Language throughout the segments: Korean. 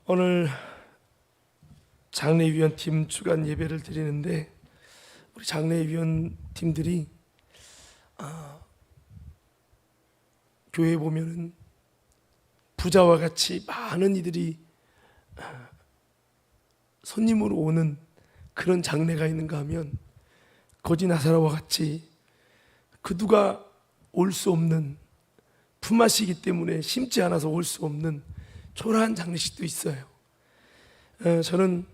오늘 장례위원팀 주간 예배를 드리는데 우리 장례위원팀들이 교회에 보면은 부자와 같이 많은 이들이 손님으로 오는 그런 장례가 있는가 하면 거지 나사로와 같이 그 누가 올 수 없는 품앗이기 때문에 심지 않아서 올 수 없는 초라한 장례식도 있어요. 저는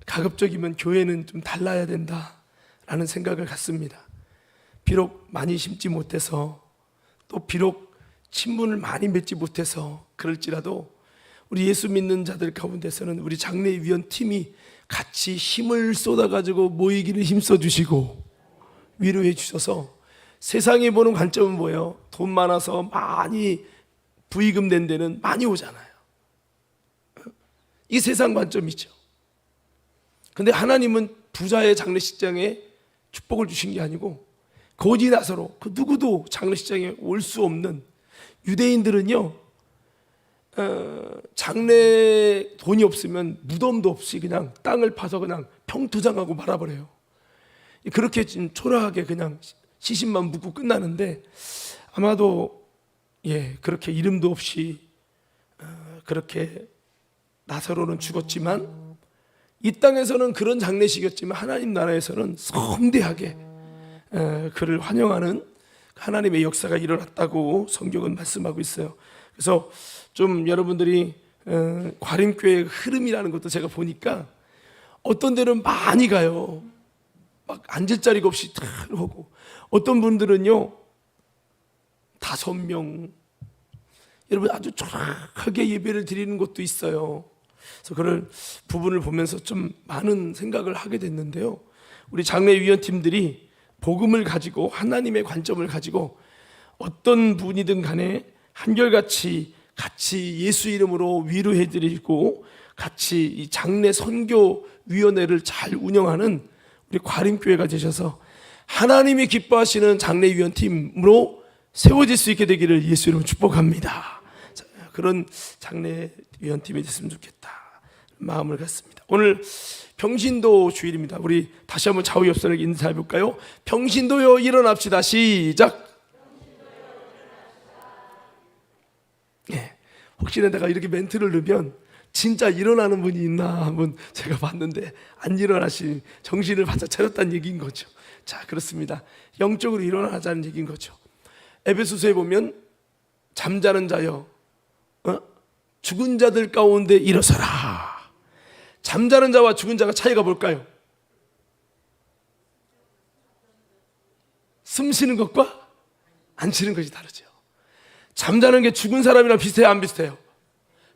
가급적이면 교회는 좀 달라야 된다라는 생각을 갖습니다. 비록 많이 심지 못해서 또 비록 친분을 많이 맺지 못해서 그럴지라도 우리 예수 믿는 자들 가운데서는 우리 장례위원팀이 같이 힘을 쏟아가지고 모이기를 힘써 주시고 위로해 주셔서 세상이 보는 관점은 뭐예요? 돈 많아서 많이 부의금 낸 데는 많이 오잖아요. 이 세상 관점이죠. 근데 하나님은 부자의 장례식장에 축복을 주신 게 아니고 거지 나사로 그 누구도 장례식장에 올 수 없는 유대인들은요, 장례 돈이 없으면 무덤도 없이 그냥 땅을 파서 그냥 평토장하고 말아버려요. 그렇게 좀 초라하게 그냥 시신만 묻고 끝나는데 아마도 그렇게 이름도 없이 그렇게 나사로는 죽었지만 이 땅에서는 그런 장례식이었지만 하나님 나라에서는 성대하게 그를 환영하는 하나님의 역사가 일어났다고 성경은 말씀하고 있어요. 그래서 좀 여러분들이 과림교회의 흐름이라는 것도 제가 보니까 어떤 데는 많이 가요. 막 앉을 자리가 없이 다 오고, 어떤 분들은요 5명, 여러분 아주 초라하게 예배를 드리는 곳도 있어요. 그래서 그런 부분을 보면서 좀 많은 생각을 하게 됐는데요, 우리 장례위원팀들이 복음을 가지고 하나님의 관점을 가지고 어떤 분이든 간에 한결같이 같이 예수 이름으로 위로해드리고 같이 이 장례 선교위원회를 잘 운영하는 우리 과림교회가 되셔서 하나님이 기뻐하시는 장례위원팀으로 세워질 수 있게 되기를 예수 이름으로 축복합니다. 그런 장례위원팀이 됐으면 좋겠다 마음을 갖습니다. 오늘 평신도 주일입니다. 우리 다시 한번 좌우옆선에게 인사해 볼까요? 평신도요 일어납시다. 시작. 혹시나 내가 이렇게 멘트를 넣으면 진짜 일어나는 분이 있나 한번 제가 봤는데 안 일어나시, 정신을 바짝 차렸다는 얘기인 거죠. 자, 그렇습니다. 영적으로 일어나자는 얘기인 거죠. 에베소서에 보면 잠자는 자여 죽은 자들 가운데 일어서라. 잠자는 자와 죽은 자가 차이가 뭘까요? 숨 쉬는 것과 안 쉬는 것이 다르죠. 잠자는 게 죽은 사람이랑 비슷해요, 안 비슷해요?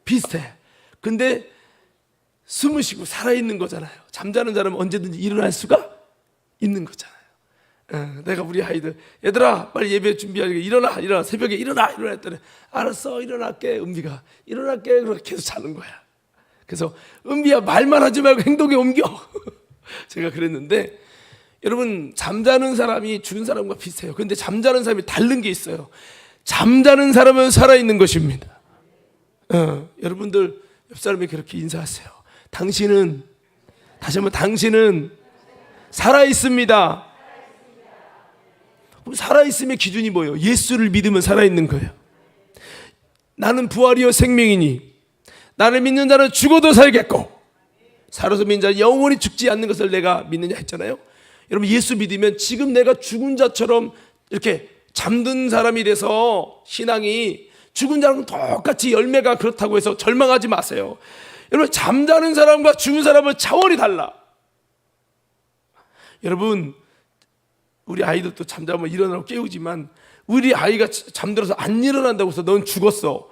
비슷해. 근데 숨을 쉬고 살아있는 거잖아요. 잠자는 사람은 언제든지 일어날 수가 있는 거잖아요. 내가 우리 아이들 얘들아 빨리 예배 준비하니까 일어나 새벽에 일어나 했더니 알았어 일어날게. 은비가 일어날게. 그렇게 계속 자는 거야. 그래서 은비야 말만 하지 말고 행동에 옮겨. 제가 그랬는데 여러분 잠자는 사람이 죽은 사람과 비슷해요. 그런데 잠자는 사람이 다른 게 있어요. 잠자는 사람은 살아있는 것입니다. 여러분들 옆 사람이 그렇게 인사하세요. 당신은, 다시 한번 당신은 살아있습니다. 살아있음의 기준이 뭐예요? 예수를 믿으면 살아있는 거예요. 나는 부활이요 생명이니 나를 믿는 자는 죽어도 살겠고 살아서 믿는 자는 영원히 죽지 않는 것을 내가 믿느냐 했잖아요. 여러분 예수 믿으면 지금 내가 죽은 자처럼 이렇게 잠든 사람이 돼서 신앙이 죽은 자랑 똑같이 열매가 그렇다고 해서 절망하지 마세요. 여러분 잠자는 사람과 죽은 사람은 차원이 달라. 여러분 우리 아이들도 잠자면 일어나고 깨우지만 우리 아이가 잠들어서 안 일어난다고 해서 넌 죽었어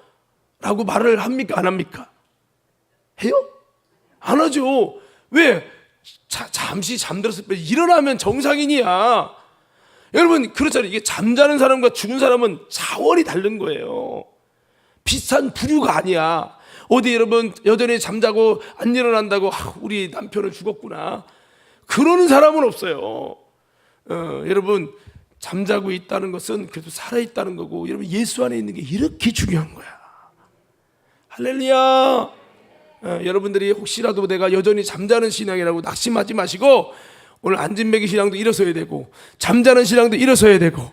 라고 말을 합니까 안 합니까? 해요? 안 하죠. 왜? 잠시 잠들었을 때 일어나면 정상인이야. 여러분 그렇잖아요. 이게 잠자는 사람과 죽은 사람은 차원이 다른 거예요. 비슷한 부류가 아니야. 어디 여러분 여전히 잠자고 안 일어난다고 우리 남편은 죽었구나 그러는 사람은 없어요. 여러분 잠자고 있다는 것은 그래도 살아있다는 거고 여러분 예수 안에 있는 게 이렇게 중요한 거야. 할렐루야. 여러분들이 혹시라도 내가 여전히 잠자는 신앙이라고 낙심하지 마시고, 오늘 안진뱅이 신앙도 일어서야 되고 잠자는 신앙도 일어서야 되고,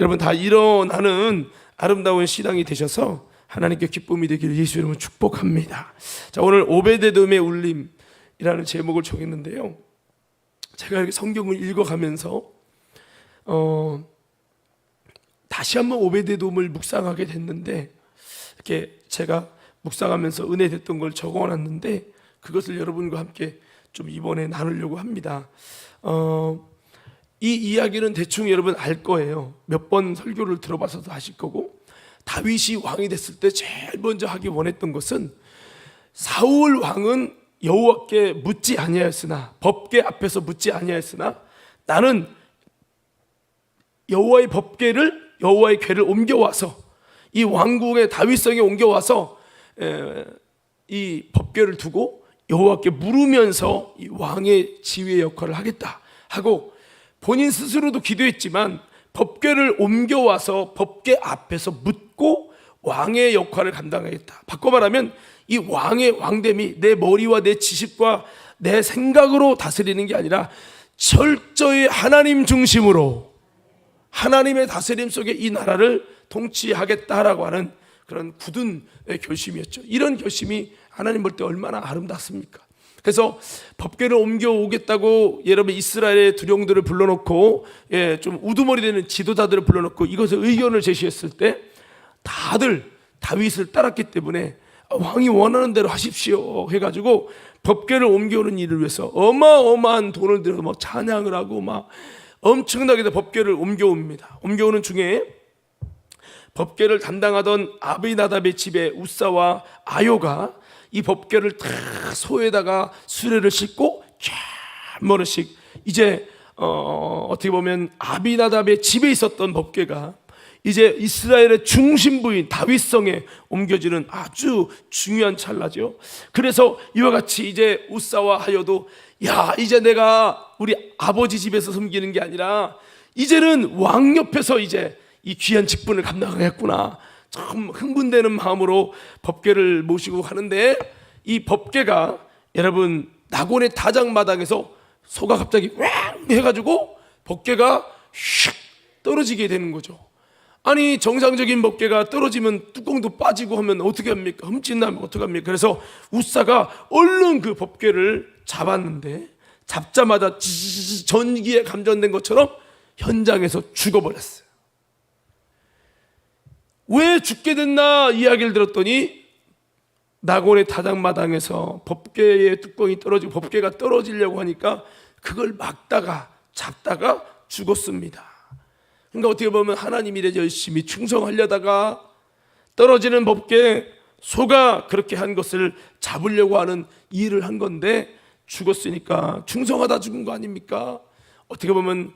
여러분 다 일어나는 아름다운 신앙이 되셔서 하나님께 기쁨이 되기를 예수 이름으로 축복합니다. 자, 오늘 오베데돔의 울림이라는 제목을 정했는데요, 제가 이렇게 성경을 읽어가면서 다시 한번 오베데돔을 묵상하게 됐는데, 이렇게 제가 묵상하면서 은혜 됐던 걸 적어놨는데 그것을 여러분과 함께 좀 이번에 나누려고 합니다. 이 이야기는 대충 여러분 알 거예요. 몇 번 설교를 들어봐서도 아실 거고, 다윗이 왕이 됐을 때 제일 먼저 하기 원했던 것은, 사울 왕은 여호와께 묻지 아니하였으나, 법궤 앞에서 묻지 아니하였으나 나는 여호와의 법궤를, 여호와의 궤를 옮겨와서 이 왕궁의 다윗성에 옮겨와서 이 법궤를 두고 여호와께 물으면서 이 왕의 지휘의 역할을 하겠다 하고, 본인 스스로도 기도했지만 법궤를 옮겨와서 법궤 앞에서 묻고 왕의 역할을 감당하겠다. 바꿔 말하면 이 왕의 왕됨이 내 머리와 내 지식과 내 생각으로 다스리는 게 아니라 철저히 하나님 중심으로 하나님의 다스림 속에 이 나라를 통치하겠다라고 하는 그런 굳은 결심이었죠. 이런 결심이 하나님 볼 때 얼마나 아름답습니까? 그래서 법궤를 옮겨오겠다고 여러분 이스라엘의 두령들을 불러놓고, 좀 우두머리 되는 지도자들을 불러놓고 이것을 의견을 제시했을 때 다들 다윗을 따랐기 때문에 왕이 원하는 대로 하십시오 해가지고 법궤를 옮겨오는 일을 위해서 어마어마한 돈을 들여서 막 찬양을 하고 막 엄청나게 법궤를 옮겨옵니다. 옮겨오는 중에 법궤를 담당하던 아비나답의 집에 우사와 아요가 이 법궤를 다 소에다가 수레를 싣고 한 번씩, 이제 어떻게 보면 아비나답의 집에 있었던 법궤가 이제 이스라엘의 중심부인 다윗성에 옮겨지는 아주 중요한 찰나죠. 그래서 이와 같이 이제 우사와 하여도, 야, 이제 내가 우리 아버지 집에서 섬기는 게 아니라 이제는 왕 옆에서 이제 이 귀한 직분을 감당하겠구나, 참 흥분되는 마음으로 법궤를 모시고 가는데, 이 법궤가 여러분 낙원의 다장마당에서 소가 갑자기 왕 해가지고 법궤가 슉 떨어지게 되는 거죠. 아니, 정상적인 법궤가 떨어지면 뚜껑도 빠지고 하면 어떻게 합니까? 흠집나면 어떻게 합니까? 그래서 우사가 얼른 그 법궤를 잡았는데, 잡자마자 전기에 감전된 것처럼 현장에서 죽어버렸어요. 왜 죽게 됐나 이야기를 들었더니, 낙원의 다장마당에서 법궤의 뚜껑이 떨어지고 법궤가 떨어지려고 하니까 그걸 막다가 잡다가 죽었습니다. 그러니까 어떻게 보면 하나님이 이래 열심히 충성하려다가 떨어지는 법궤, 소가 그렇게 한 것을 잡으려고 하는 일을 한 건데 죽었으니까 충성하다 죽은 거 아닙니까? 어떻게 보면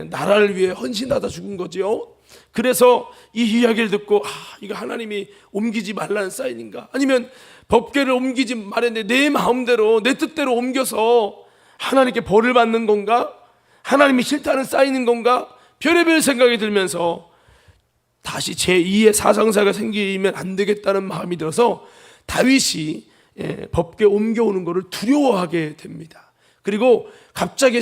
나라를 위해 헌신하다 죽은 거죠. 그래서 이 이야기를 듣고, 이거 하나님이 옮기지 말라는 사인인가? 아니면 법궤를 옮기지 말했는데 내 마음대로 내 뜻대로 옮겨서 하나님께 벌을 받는 건가? 하나님이 싫다는 사인인 건가? 별의별 생각이 들면서 다시 제2의 사상사가 생기면 안 되겠다는 마음이 들어서 다윗이 법궤 옮겨오는 것을 두려워하게 됩니다. 그리고 갑자기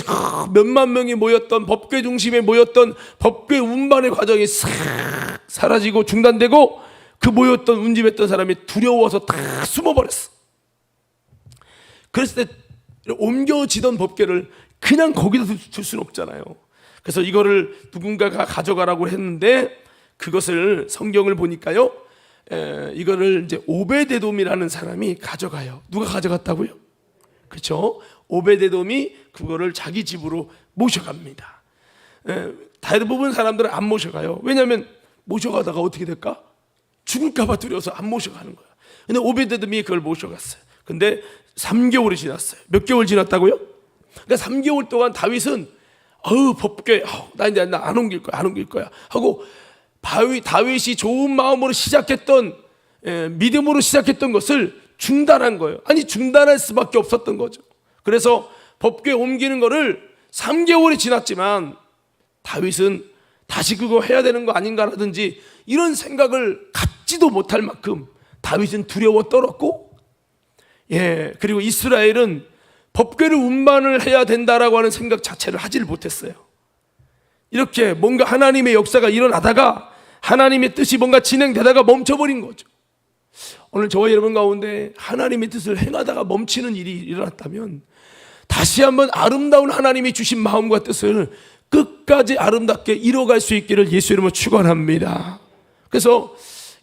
몇만 명이 모였던 법궤 중심에 모였던 법궤 운반의 과정이 싹 사라지고 중단되고, 그 모였던 운집했던 사람이 두려워서 다 숨어버렸어. 그랬을 때 옮겨지던 법궤를 그냥 거기다 둘 수는 없잖아요. 그래서 이거를 누군가가 가져가라고 했는데, 그것을 성경을 보니까요, 이거를 이제 오베데돔이라는 사람이 가져가요. 누가 가져갔다고요? 그렇죠? 오베데돔이 그거를 자기 집으로 모셔갑니다. 대부분 사람들은 안 모셔가요. 왜냐하면 모셔가다가 어떻게 될까? 죽을까봐 두려워서 안 모셔가는 거야. 근데 오베데돔이 그걸 모셔갔어요. 근데 3개월이 지났어요. 몇 개월 지났다고요? 그러니까 3개월 동안 다윗은 법궤, 나 이제 안 옮길 거야, 안 옮길 거야 하고, 다윗이 좋은 마음으로 시작했던, 믿음으로 시작했던 것을 중단한 거예요. 아니, 중단할 수밖에 없었던 거죠. 그래서 법궤 옮기는 거를 3개월이 지났지만 다윗은 다시 그거 해야 되는 거 아닌가라든지 이런 생각을 갖지도 못할 만큼 다윗은 두려워 떨었고, 그리고 이스라엘은 법궤를 운반을 해야 된다라고 하는 생각 자체를 하지를 못했어요. 이렇게 뭔가 하나님의 역사가 일어나다가 하나님의 뜻이 뭔가 진행되다가 멈춰버린 거죠. 오늘 저와 여러분 가운데 하나님의 뜻을 행하다가 멈추는 일이 일어났다면 다시 한번 아름다운 하나님이 주신 마음과 뜻을 끝까지 아름답게 이뤄갈 수 있기를 예수 이름으로 축원합니다. 그래서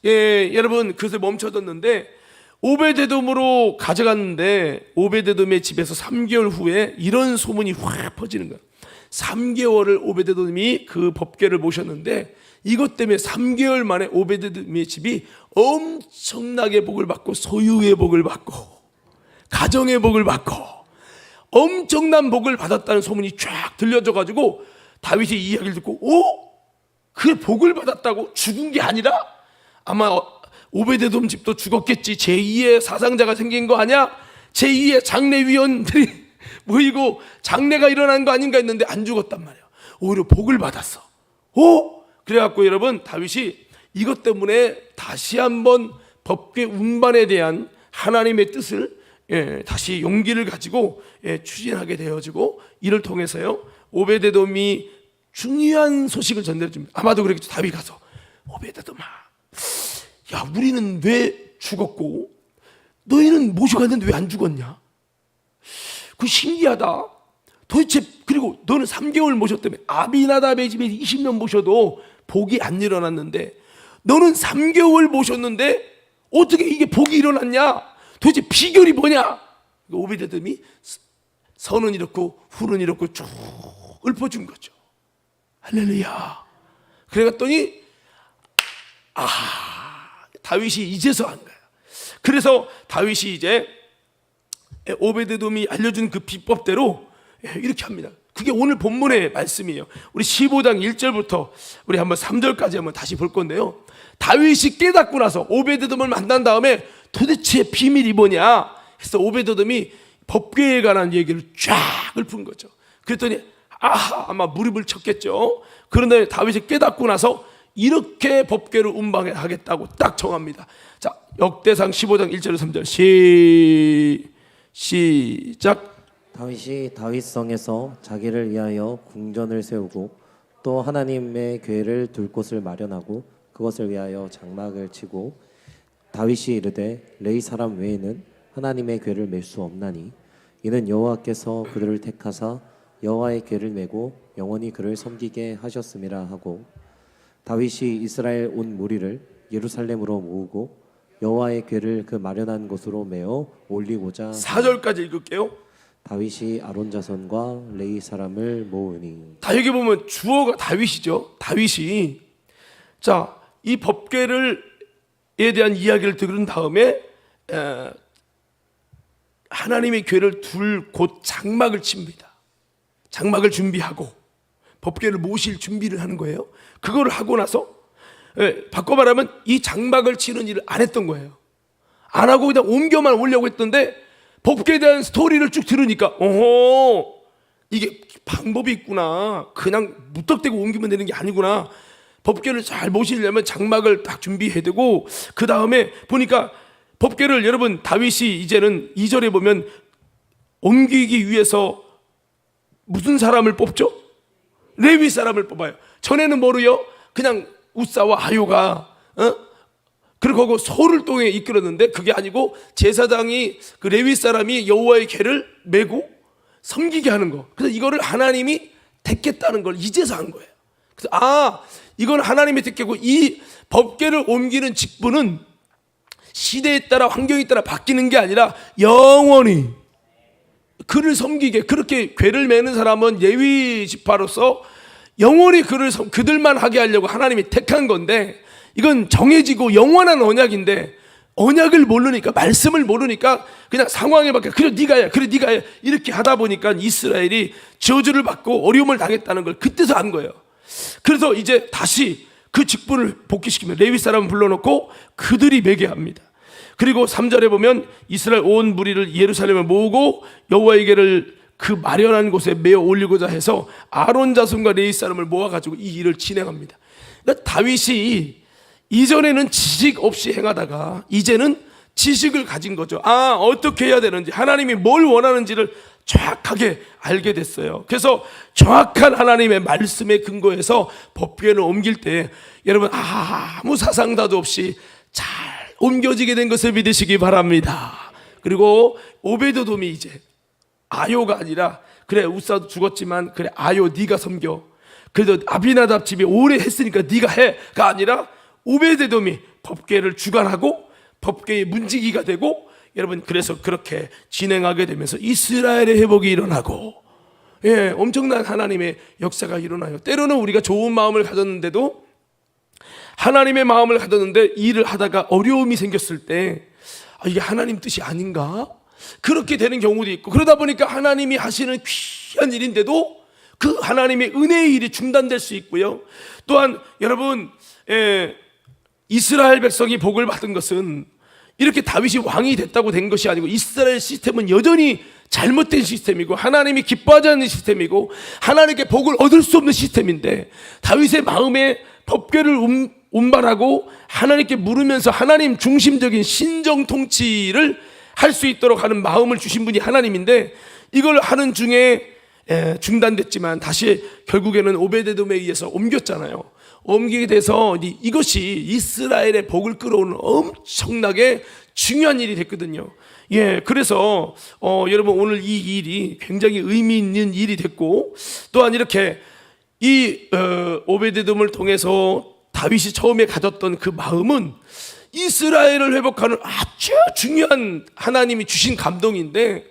여러분 그것을 멈춰뒀는데 오베데돔으로 가져갔는데 오베데돔의 집에서 3개월 후에 이런 소문이 확 퍼지는 거예요. 3개월을 오베데돔이 그 법궤를 모셨는데 이것 때문에 3개월 만에 오베데돔의 집이 엄청나게 복을 받고 소유의 복을 받고 가정의 복을 받고 엄청난 복을 받았다는 소문이 쫙 들려져 가지고 다윗이 이 이야기를 듣고 그 복을 받았다고 죽은 게 아니라 아마 오베데돔 집도 죽었겠지. 제2의 사상자가 생긴 거 아니야? 제2의 장례위원들이 모이고 장례가 일어난 거 아닌가 했는데 안 죽었단 말이야. 오히려 복을 받았어. 그래갖고 여러분 다윗이 이것 때문에 다시 한번 법궤 운반에 대한 하나님의 뜻을 다시 용기를 가지고 추진하게 되어지고 이를 통해서요 오베데돔이 중요한 소식을 전달해줍니다. 아마도 그렇겠죠. 다윗이 가서 오베데돔아, 야 우리는 왜 죽었고 너희는 모셔갔는데 왜 안 죽었냐? 그 신기하다. 도대체 그리고 너는 3개월 모셨다며. 아비나답의 집에 20년 모셔도 복이 안 일어났는데 너는 3개월 모셨는데 어떻게 이게 복이 일어났냐? 도대체 비결이 뭐냐? 오베데돔이 선은 이렇고 후는 이렇고 쭉 읊어준 거죠. 할렐루야. 그래갔더니 다윗이 이제서 한 거야. 그래서 다윗이 이제 오베데돔이 알려준 그 비법대로 이렇게 합니다. 그게 오늘 본문의 말씀이에요. 우리 15장 1절부터 우리 한번 3절까지 한번 다시 볼 건데요. 다윗이 깨닫고 나서 오베데돔을 만난 다음에 도대체 비밀이 뭐냐 해서 오베데돔이 법궤에 관한 얘기를 쫙 읊은 거죠. 그랬더니 아마 무릎을 쳤겠죠. 그런데 다윗이 깨닫고 나서 이렇게 법궤를 운반하겠다고 딱 정합니다. 자, 역대상 15장 1절 3절 시작. 다윗이 다윗성에서 자기를 위하여 궁전을 세우고 또 하나님의 궤를 둘 곳을 마련하고 그것을 위하여 장막을 치고 다윗이 이르되 레위 사람 외에는 하나님의 궤를 맬 수 없나니 이는 여호와께서 그들을 택하사 여호와의 궤를 메고 영원히 그를 섬기게 하셨음이라 하고 다윗이 이스라엘 온 무리를 예루살렘으로 모으고 여호와의 궤를 그 마련한 곳으로 메어 올리고자 4절까지 읽을게요. 다윗이 아론 자손과 레위 사람을 모으니. 다 여기 보면 주어가 다윗이죠. 다윗이 자, 이 법궤를 에 대한 이야기를 들은 다음에 하나님의 궤를 둘 곳 장막을 칩니다. 장막을 준비하고 법궤를 모실 준비를 하는 거예요. 그거를 하고 나서 바꿔 말하면 이 장막을 치는 일을 안 했던 거예요. 안 하고 그냥 옮겨만 오려고 했던데 법궤에 대한 스토리를 쭉 들으니까 이게 방법이 있구나. 그냥 무턱대고 옮기면 되는 게 아니구나. 법궤를 잘 모시려면 장막을 딱 준비해야 되고 그 다음에 보니까 법궤를 여러분 다윗이 이제는 2절에 보면 옮기기 위해서 무슨 사람을 뽑죠? 레위 사람을 뽑아요. 전에는 뭐로요? 그냥 우사와 하요가 그리고 소를 통해 이끌었는데 그게 아니고 제사장이 그 레위 사람이 여호와의 궤를 메고 섬기게 하는 거. 그래서 이거를 하나님이 택했다는 걸 이제서 한 거예요. 그래서 이건 하나님의 택했고 이 법궤를 옮기는 직분은 시대에 따라 환경에 따라 바뀌는 게 아니라 영원히 그를 섬기게 그렇게 궤를 메는 사람은 레위 지파로서 영원히 그들만 하게 하려고 하나님이 택한 건데 이건 정해지고 영원한 언약인데 언약을 모르니까 말씀을 모르니까 그냥 상황에 밖에 그래 네가 해 이렇게 하다 보니까 이스라엘이 저주를 받고 어려움을 당했다는 걸 그때서 안 거예요. 그래서 이제 다시 그 직분을 복귀시키면 레위 사람을 불러놓고 그들이 매게 합니다. 그리고 3절에 보면 이스라엘 온 무리를 예루살렘에 모으고 여호와의 궤를 그 마련한 곳에 메어 올리고자 해서 아론 자손과 레위 사람을 모아가지고 이 일을 진행합니다. 그러니까 다윗이 이전에는 지식 없이 행하다가 이제는 지식을 가진 거죠. 어떻게 해야 되는지, 하나님이 뭘 원하는지를 정확하게 알게 됐어요. 그래서 정확한 하나님의 말씀에 근거해서 법궤를 옮길 때 여러분 아무 사상다도 없이 잘 옮겨지게 된 것을 믿으시기 바랍니다. 그리고 오베드돔이 이제 아요가 아니라, 그래 우사도 죽었지만 그래 아요 네가 섬겨, 그래도 아비나답 집이 오래 했으니까 네가 해가 아니라 오베드돔이 법궤를 주관하고 법궤의 문지기가 되고, 여러분 그래서 그렇게 진행하게 되면서 이스라엘의 회복이 일어나고, 엄청난 하나님의 역사가 일어나요. 때로는 우리가 좋은 마음을 가졌는데도, 하나님의 마음을 가졌는데 일을 하다가 어려움이 생겼을 때 이게 하나님 뜻이 아닌가? 그렇게 되는 경우도 있고, 그러다 보니까 하나님이 하시는 귀한 일인데도 그 하나님의 은혜의 일이 중단될 수 있고요. 또한 여러분, 이스라엘 백성이 복을 받은 것은 이렇게 다윗이 왕이 됐다고 된 것이 아니고, 이스라엘 시스템은 여전히 잘못된 시스템이고 하나님이 기뻐하지 않는 시스템이고 하나님께 복을 얻을 수 없는 시스템인데, 다윗의 마음에 법궤를 운반하고 하나님께 물으면서 하나님 중심적인 신정 통치를 할 수 있도록 하는 마음을 주신 분이 하나님인데, 이걸 하는 중에 중단됐지만 다시 결국에는 오베데돔에 의해서 옮겼잖아요. 옮기게 돼서 이것이 이스라엘의 복을 끌어오는 엄청나게 중요한 일이 됐거든요. 그래서 여러분 오늘 이 일이 굉장히 의미 있는 일이 됐고, 또한 이렇게 이 오베데돔을 통해서 다윗이 처음에 가졌던 그 마음은 이스라엘을 회복하는 아주 중요한 하나님이 주신 감동인데,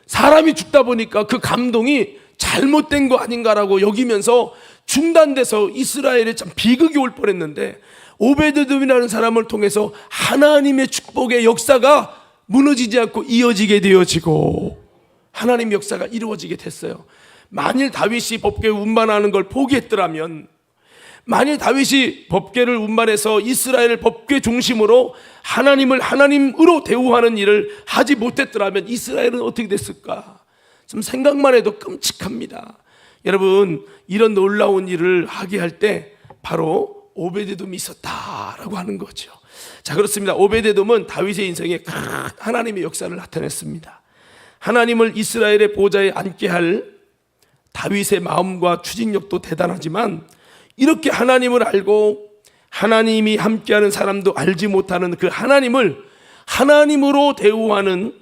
사람이 죽다 보니까 그 감동이 잘못된 거 아닌가라고 여기면서 중단돼서 이스라엘에 참 비극이 올 뻔했는데, 오베드돔이라는 사람을 통해서 하나님의 축복의 역사가 무너지지 않고 이어지게 되어지고 하나님의 역사가 이루어지게 됐어요. 만일 다윗이 법궤 운반하는 걸 포기했더라면, 만일 다윗이 법궤를 운반해서 이스라엘을 법궤 중심으로 하나님을 하나님으로 대우하는 일을 하지 못했더라면 이스라엘은 어떻게 됐을까? 좀 생각만 해도 끔찍합니다. 여러분, 이런 놀라운 일을 하게 할 때 바로 오베데돔이 있었다라고 하는 거죠. 자, 그렇습니다. 오베데돔은 다윗의 인생에 큰 하나님의 역사를 나타냈습니다. 하나님을 이스라엘의 보좌에 앉게 할 다윗의 마음과 추진력도 대단하지만, 이렇게 하나님을 알고 하나님이 함께하는 사람도 알지 못하는 그 하나님을 하나님으로 대우하는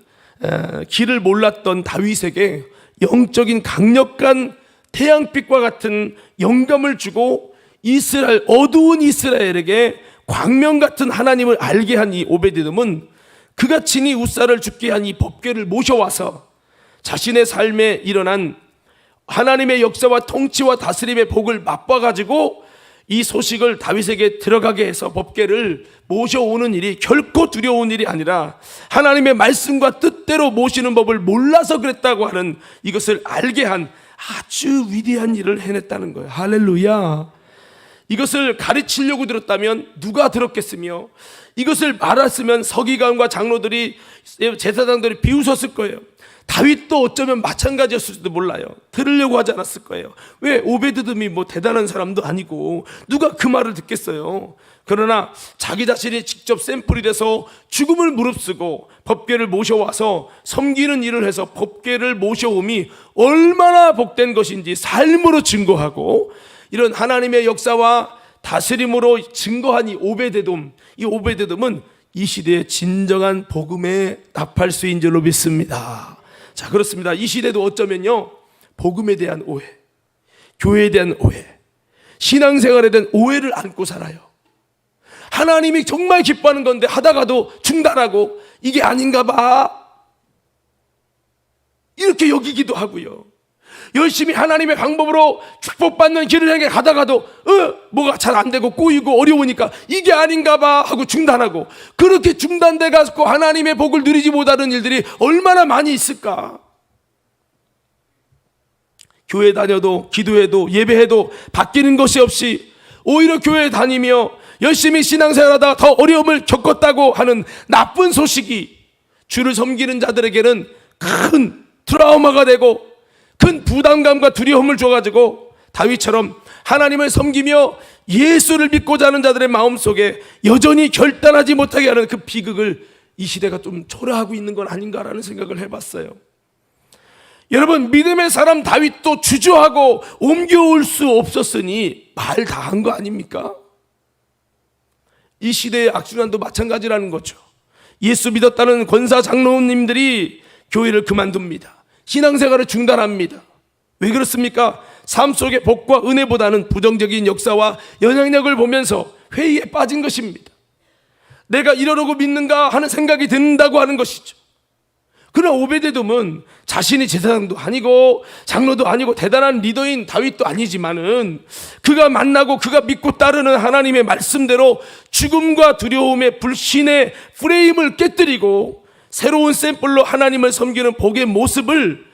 길을 몰랐던 다윗에게 영적인 강력한 태양빛과 같은 영감을 주고 어두운 이스라엘에게 광명 같은 하나님을 알게 한 이 오베데돔은 그가 친히 우사를 죽게 한 이 법궤를 모셔와서 자신의 삶에 일어난 하나님의 역사와 통치와 다스림의 복을 맛봐가지고 이 소식을 다윗에게 들어가게 해서 법궤를 모셔오는 일이 결코 두려운 일이 아니라 하나님의 말씀과 뜻대로 모시는 법을 몰라서 그랬다고 하는, 이것을 알게 한 아주 위대한 일을 해냈다는 거예요. 할렐루야. 이것을 가르치려고 들었다면 누가 들었겠으며, 이것을 말했으면 서기관과 장로들이, 제사장들이 비웃었을 거예요. 다윗도 어쩌면 마찬가지였을지도 몰라요. 들으려고 하지 않았을 거예요. 왜? 오베드돔이 뭐 대단한 사람도 아니고 누가 그 말을 듣겠어요. 그러나 자기 자신이 직접 샘플이 돼서 죽음을 무릅쓰고 법궤를 모셔와서 섬기는 일을 해서 법궤를 모셔옴이 얼마나 복된 것인지 삶으로 증거하고, 이런 하나님의 역사와 다스림으로 증거한 이 오베데돔은 이 시대의 진정한 복음의 나팔수인 줄로 믿습니다. 자, 그렇습니다. 이 시대도 어쩌면요, 복음에 대한 오해, 교회에 대한 오해, 신앙생활에 대한 오해를 안고 살아요. 하나님이 정말 기뻐하는 건데 하다가도 중단하고 이게 아닌가 봐, 이렇게 여기기도 하고요. 열심히 하나님의 방법으로 축복받는 길을 향해 가다가도 뭐가 잘 안 되고 꼬이고 어려우니까 이게 아닌가 봐 하고 중단하고, 그렇게 중단돼 가지고 하나님의 복을 누리지 못하는 일들이 얼마나 많이 있을까. 교회 다녀도 기도해도 예배해도 바뀌는 것이 없이 오히려 교회 다니며 열심히 신앙생활하다가 더 어려움을 겪었다고 하는 나쁜 소식이 주를 섬기는 자들에게는 큰 트라우마가 되고 큰 부담감과 두려움을 줘가지고 다윗처럼 하나님을 섬기며 예수를 믿고자 하는 자들의 마음속에 여전히 결단하지 못하게 하는 그 비극을 이 시대가 좀 초라하고 있는 건 아닌가라는 생각을 해봤어요. 여러분, 믿음의 사람 다윗도 주저하고 옮겨올 수 없었으니 말 다 한 거 아닙니까? 이 시대의 악순환도 마찬가지라는 거죠. 예수 믿었다는 권사 장로님들이 교회를 그만둡니다. 신앙생활을 중단합니다. 왜 그렇습니까? 삶 속의 복과 은혜보다는 부정적인 역사와 영향력을 보면서 회의에 빠진 것입니다. 내가 이러려고 믿는가 하는 생각이 든다고 하는 것이죠. 그러나 오베데돔은 자신이 제사장도 아니고 장로도 아니고 대단한 리더인 다윗도 아니지만은 그가 만나고 그가 믿고 따르는 하나님의 말씀대로 죽음과 두려움의 불신의 프레임을 깨뜨리고 새로운 샘플로 하나님을 섬기는 복의 모습을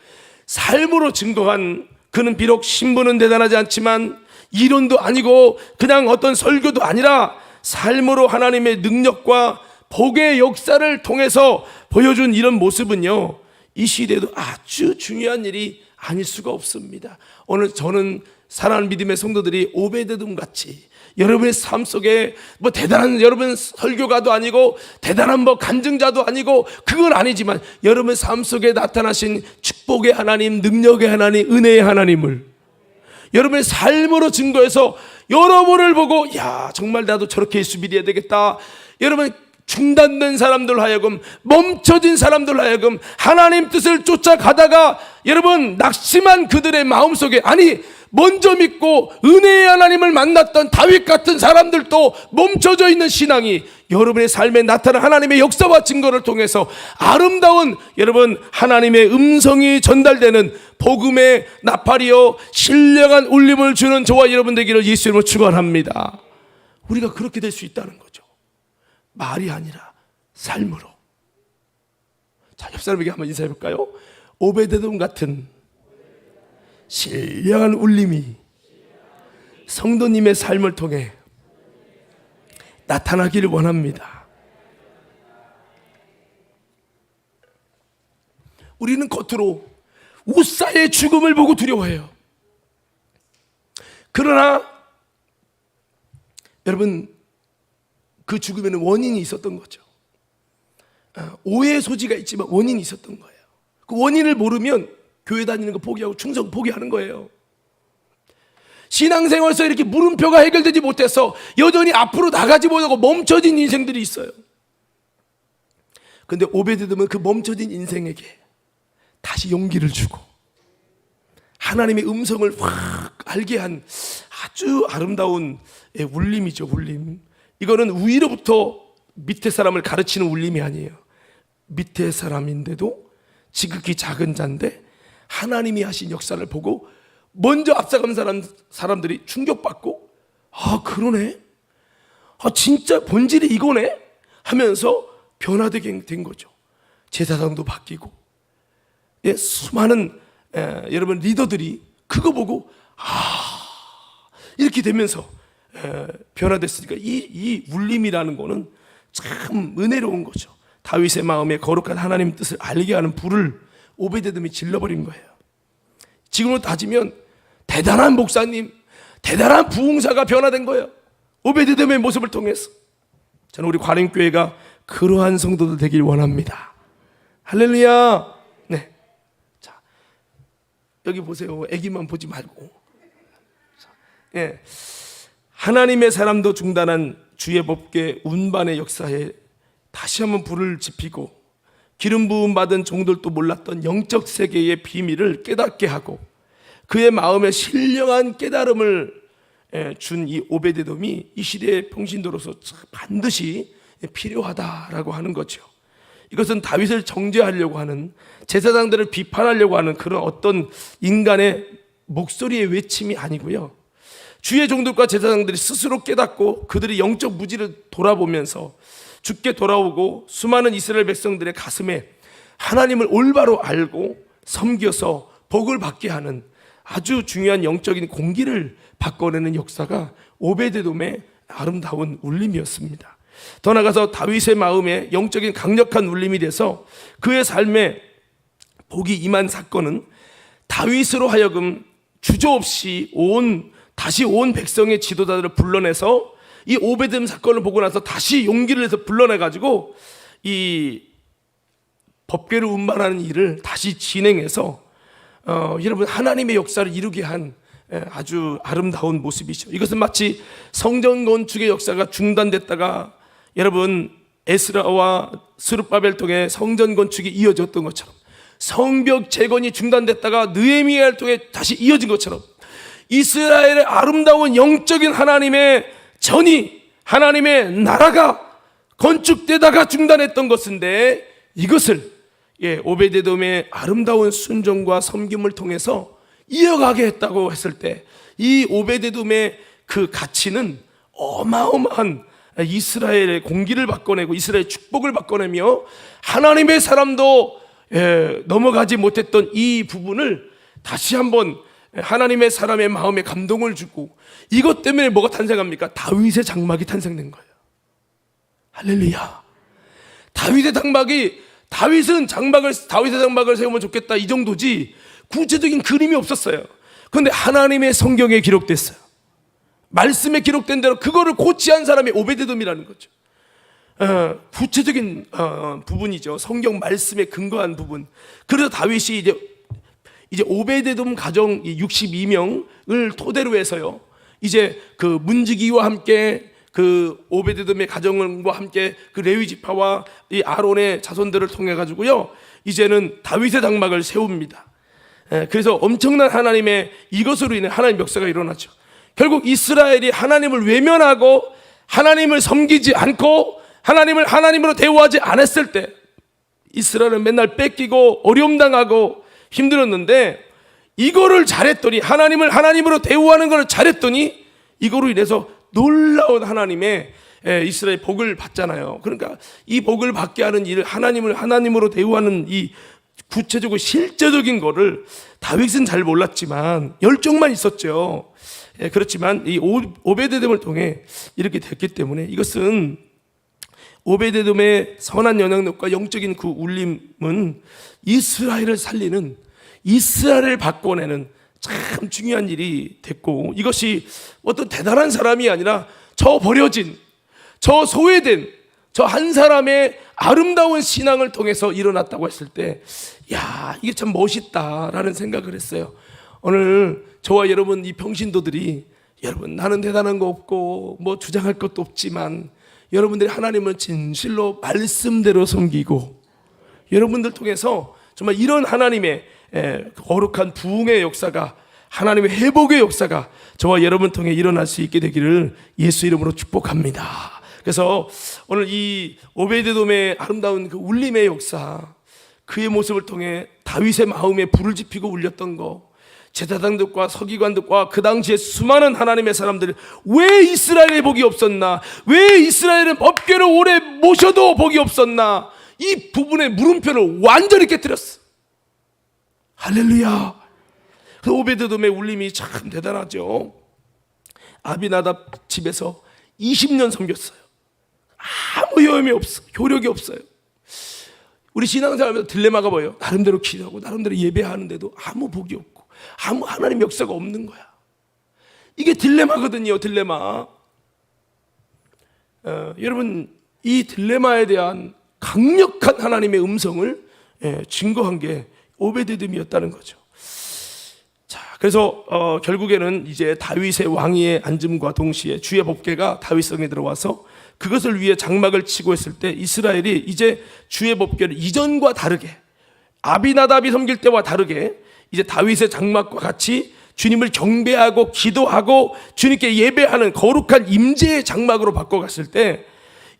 삶으로 증거한, 그는 비록 신분은 대단하지 않지만 이론도 아니고 그냥 어떤 설교도 아니라 삶으로 하나님의 능력과 복의 역사를 통해서 보여준 이런 모습은요, 이 시대에도 아주 중요한 일이 아닐 수가 없습니다. 오늘 저는 사랑하는 믿음의 성도들이 오베데돔 같이 여러분의 삶 속에 뭐 대단한, 여러분 설교가도 아니고 대단한 뭐 간증자도 아니고 그건 아니지만 여러분 삶 속에 나타나신 축복의 하나님, 능력의 하나님, 은혜의 하나님을 여러분의 삶으로 증거해서 여러분을 보고 야, 정말 나도 저렇게 예수 믿어야 되겠다. 여러분 중단된 사람들 하여금, 멈춰진 사람들 하여금 하나님 뜻을 쫓아가다가 여러분 낙심한 그들의 마음속에, 아니 먼저 믿고 은혜의 하나님을 만났던 다윗 같은 사람들도 멈춰져 있는 신앙이 여러분의 삶에 나타난 하나님의 역사와 증거를 통해서 아름다운 여러분 하나님의 음성이 전달되는 복음의 나팔이요 신령한 울림을 주는 저와 여러분 되기를 예수 이름으로 축원합니다. 우리가 그렇게 될 수 있다는 거죠. 말이 아니라 삶으로. 자, 옆 사람에게 한번 인사해 볼까요? 오베데돔 같은 신령한 울림이 성도님의 삶을 통해 나타나기를 원합니다. 우리는 겉으로 우사의 죽음을 보고 두려워해요. 그러나 여러분, 그 죽음에는 원인이 있었던 거죠. 오해의 소지가 있지만 원인이 있었던 거예요. 그 원인을 모르면 교회 다니는 거 포기하고 충성 포기하는 거예요. 신앙생활에서 이렇게 물음표가 해결되지 못해서 여전히 앞으로 나가지 못하고 멈춰진 인생들이 있어요. 그런데 오베데돔은 그 멈춰진 인생에게 다시 용기를 주고 하나님의 음성을 확 알게 한 아주 아름다운 울림이죠. 울림. 이거는 위로부터 밑에 사람을 가르치는 울림이 아니에요. 밑에 사람인데도 지극히 작은 자인데 하나님이 하신 역사를 보고 먼저 앞서간 사람들이 충격받고, 아 그러네, 아 진짜 본질이 이거네 하면서 변화되게 된 거죠. 제사장도 바뀌고, 예, 수많은 여러분 리더들이 그거 보고 이렇게 되면서 변화됐으니까 이 울림이라는 거는 참 은혜로운 거죠. 다윗의 마음에 거룩한 하나님 뜻을 알게 하는 불을 오베데돔이 질러버린 거예요. 지금으로 따지면 대단한 목사님, 대단한 부흥사가 변화된 거예요. 오베데돔의 모습을 통해서. 저는 우리 관행교회가 그러한 성도들 되길 원합니다. 할렐루야. 네. 자, 여기 보세요. 애기만 보지 말고. 자, 예. 하나님의 사람도 중단한 주의 법궤 운반의 역사에 다시 한번 불을 지피고 기름 부음 받은 종들도 몰랐던 영적 세계의 비밀을 깨닫게 하고 그의 마음에 신령한 깨달음을 준 이 오베데돔이 이 시대의 평신도로서 반드시 필요하다라고 하는 거죠. 이것은 다윗을 정죄하려고 하는, 제사장들을 비판하려고 하는 그런 어떤 인간의 목소리의 외침이 아니고요. 주의 종들과 제사장들이 스스로 깨닫고 그들이 영적 무지를 돌아보면서 주께 돌아오고 수많은 이스라엘 백성들의 가슴에 하나님을 올바로 알고 섬겨서 복을 받게 하는 아주 중요한 영적인 공기를 바꿔내는 역사가 오베데돔의 아름다운 울림이었습니다. 더 나아가서 다윗의 마음에 영적인 강력한 울림이 돼서 그의 삶에 복이 임한 사건은 다윗으로 하여금 주저없이 다시 온 백성의 지도자들을 불러내서 이 오베데돔 사건을 보고 나서 다시 용기를 내서 불러내가지고 이 법궤를 운반하는 일을 다시 진행해서 여러분 하나님의 역사를 이루게 한 아주 아름다운 모습이죠. 이것은 마치 성전 건축의 역사가 중단됐다가 여러분 에스라와 스룹바벨 통해 성전 건축이 이어졌던 것처럼, 성벽 재건이 중단됐다가 느헤미야를 통해 다시 이어진 것처럼, 이스라엘의 아름다운 영적인 하나님의 전이, 하나님의 나라가 건축되다가 중단했던 것인데, 이것을 오베데돔의 아름다운 순종과 섬김을 통해서 이어가게 했다고 했을 때, 이 오베데돔의 그 가치는 어마어마한 이스라엘의 공기를 바꿔내고 이스라엘의 축복을 바꿔내며, 하나님의 사람도 넘어가지 못했던 이 부분을 다시 한번 하나님의 사람의 마음에 감동을 주고, 이것 때문에 뭐가 탄생합니까? 다윗의 장막이 탄생된 거예요. 할렐루야. 다윗의 장막의 장막을 세우면 좋겠다 이 정도지 구체적인 그림이 없었어요. 그런데 하나님의 성경에 기록됐어요. 말씀에 기록된 대로 그거를 고치한 사람이 오베데돔이라는 거죠. 구체적인 부분이죠. 성경 말씀에 근거한 부분. 그래서 다윗이 이제 오베데돔 가정 62명을 토대로 해서요, 이제 그 문지기와 함께 그 오베데돔의 가정과 함께 그 레위 지파와 이 아론의 자손들을 통해 가지고요, 이제는 다윗의 장막을 세웁니다. 그래서 엄청난 하나님의 이것으로 인해 하나님 역사가 일어나죠. 결국 이스라엘이 하나님을 외면하고 하나님을 섬기지 않고 하나님을 하나님으로 대우하지 않았을 때, 이스라엘은 맨날 뺏기고 어려움 당하고 힘들었는데, 이거를 잘했더니, 하나님을 하나님으로 대우하는 걸 잘했더니 이거로 인해서 놀라운 하나님의 이스라엘 복을 받잖아요. 그러니까 이 복을 받게 하는 일을, 하나님을 하나님으로 대우하는 이 구체적이고 실제적인 거를 다윗은 잘 몰랐지만 열정만 있었죠. 그렇지만 이 오베데돔을 통해 이렇게 됐기 때문에, 이것은 오베데돔의 선한 영향력과 영적인 그 울림은 이스라엘을 살리는, 이스라엘을 바꿔내는 참 중요한 일이 됐고, 이것이 어떤 대단한 사람이 아니라 저 버려진, 저 소외된 저 한 사람의 아름다운 신앙을 통해서 일어났다고 했을 때, 야, 이게 참 멋있다라는 생각을 했어요. 오늘 저와 여러분 이 평신도들이, 여러분 나는 대단한 거 없고 뭐 주장할 것도 없지만, 여러분들이 하나님을 진실로 말씀대로 섬기고, 여러분들 통해서 정말 이런 하나님의 거룩한 부흥의 역사가, 하나님의 회복의 역사가 저와 여러분 통해 일어날 수 있게 되기를 예수 이름으로 축복합니다. 그래서 오늘 이 오베데돔의 아름다운 그 울림의 역사, 그의 모습을 통해 다윗의 마음에 불을 지피고 울렸던 거, 제사장들과 서기관들과 그 당시에 수많은 하나님의 사람들이 왜 이스라엘에 복이 없었나, 왜 이스라엘은 법궤를 오래 모셔도 복이 없었나, 이 부분의 물음표를 완전히 깨뜨렸어. 할렐루야. 그 오베데돔의 울림이 참 대단하죠. 아비나답 집에서 20년 섬겼어요. 아무 효험이 없어, 효력이 없어요. 우리 신앙생활에서 딜레마가 뭐예요? 나름대로 기도하고 나름대로 예배하는데도 아무 복이 없고 아무 하나님 역사가 없는 거야. 이게 딜레마거든요. 딜레마. 여러분, 이 딜레마에 대한 강력한 하나님의 음성을 증거한 게 오베데돔이었다는 거죠. 자, 그래서 결국에는 이제 다윗의 왕위에 앉음과 동시에 주의 법궤가 다윗성에 들어와서 그것을 위해 장막을 치고 했을 때, 이스라엘이 이제 주의 법궤를 이전과 다르게, 아비나답이 섬길 때와 다르게 이제 다윗의 장막과 같이 주님을 경배하고 기도하고 주님께 예배하는 거룩한 임재의 장막으로 바꿔갔을 때,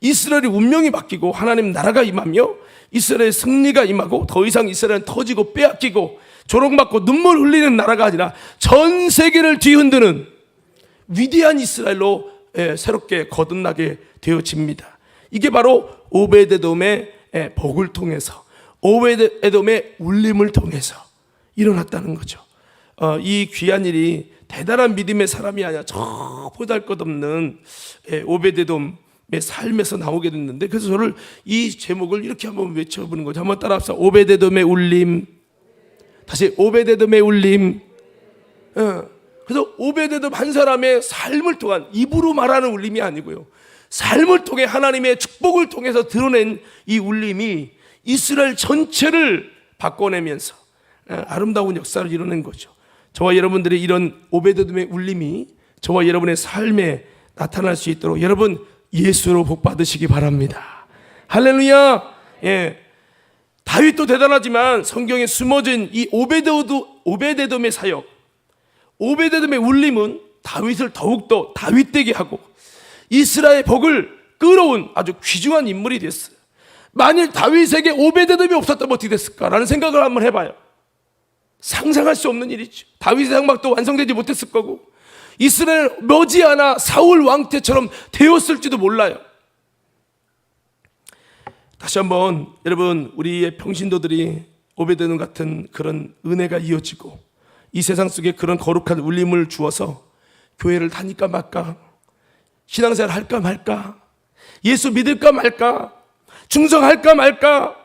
이스라엘의 운명이 바뀌고 하나님 나라가 임하며 이스라엘의 승리가 임하고, 더 이상 이스라엘은 터지고 빼앗기고 조롱받고 눈물 흘리는 나라가 아니라 전 세계를 뒤흔드는 위대한 이스라엘로 새롭게 거듭나게 되어집니다. 이게 바로 오베데돔의 복을 통해서, 오베데돔의 울림을 통해서 일어났다는 거죠. 이 귀한 일이 대단한 믿음의 사람이 아니라 저 보잘것없는 오베데돔의 삶에서 나오게 됐는데, 그래서 저를 이 제목을 이렇게 한번 외쳐보는 거죠. 한번 따라합시다. 오베데돔의 울림. 다시 오베데돔의 울림. 그래서 오베데돔 한 사람의 삶을 통한, 입으로 말하는 울림이 아니고요, 삶을 통해 하나님의 축복을 통해서 드러낸 이 울림이 이스라엘 전체를 바꿔내면서 아름다운 역사를 이뤄낸 거죠. 저와 여러분들의 이런 오베데돔의 울림이 저와 여러분의 삶에 나타날 수 있도록 여러분 예수로 복 받으시기 바랍니다. 할렐루야. 예. 다윗도 대단하지만 성경에 숨어진 이 오베데돔의 사역, 오베데돔의 울림은 다윗을 더욱더 다윗되게 하고 이스라엘 복을 끌어온 아주 귀중한 인물이 됐어요. 만일 다윗에게 오베데돔이 없었다면 어떻게 됐을까라는 생각을 한번 해봐요. 상상할 수 없는 일이죠. 다윗의 장막도 완성되지 못했을 거고 이스라엘 머지않아 사울 왕 때처럼 되었을지도 몰라요. 다시 한번 여러분 우리의 평신도들이 오베데돔 같은 그런 은혜가 이어지고 이 세상 속에 그런 거룩한 울림을 주어서 교회를 다닐까 말까, 신앙생활 할까 말까, 예수 믿을까 말까, 충성할까 말까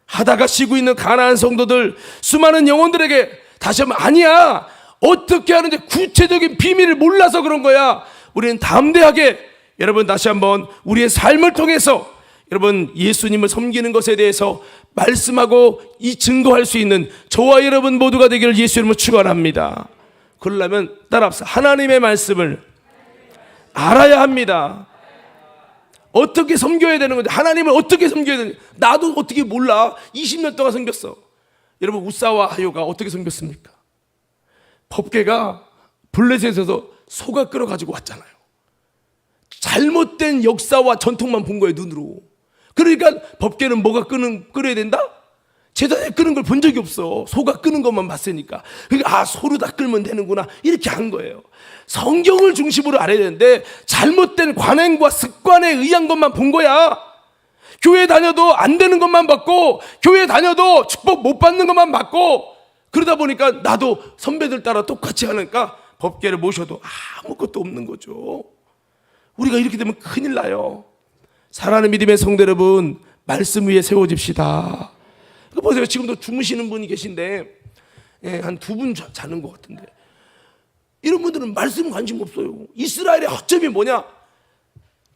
하다가 쉬고 있는 가나안 성도들, 수많은 영혼들에게 다시 한번 아니야, 어떻게 하는지 구체적인 비밀을 몰라서 그런 거야. 우리는 담대하게 여러분 다시 한번 우리의 삶을 통해서 여러분 예수님을 섬기는 것에 대해서 말씀하고 이 증거할 수 있는 저와 여러분 모두가 되기를 예수 이름으로 축원합니다. 그러려면 따라합시다. 하나님의 말씀을 알아야 합니다. 어떻게 섬겨야 되는 건지, 하나님을 어떻게 섬겨야 되는지 나도 어떻게 몰라. 20년 동안 섬겼어. 여러분 우사와 하요가 어떻게 섬겼습니까? 법궤가 블레셋에서 소가 끌어가지고 왔잖아요. 잘못된 역사와 전통만 본 거예요, 눈으로. 그러니까 법궤는 뭐가 끓여야 된다? 제단에 끄는 걸 본 적이 없어. 소가 끄는 것만 봤으니까. 그러니까 소로 다 끌면 되는구나 이렇게 한 거예요. 성경을 중심으로 알아야 되는데 잘못된 관행과 습관에 의한 것만 본 거야. 교회 다녀도 안 되는 것만 받고, 교회 다녀도 축복 못 받는 것만 받고, 그러다 보니까 나도 선배들 따라 똑같이 하니까 법궤를 모셔도 아무것도 없는 거죠. 우리가 이렇게 되면 큰일 나요. 사랑하는 믿음의 성도 여러분, 말씀 위에 세워집시다. 보세요. 지금도 주무시는 분이 계신데 한 2분 자는 것 같은데 이런 분들은 말씀 관심 없어요. 이스라엘의 허점이 뭐냐?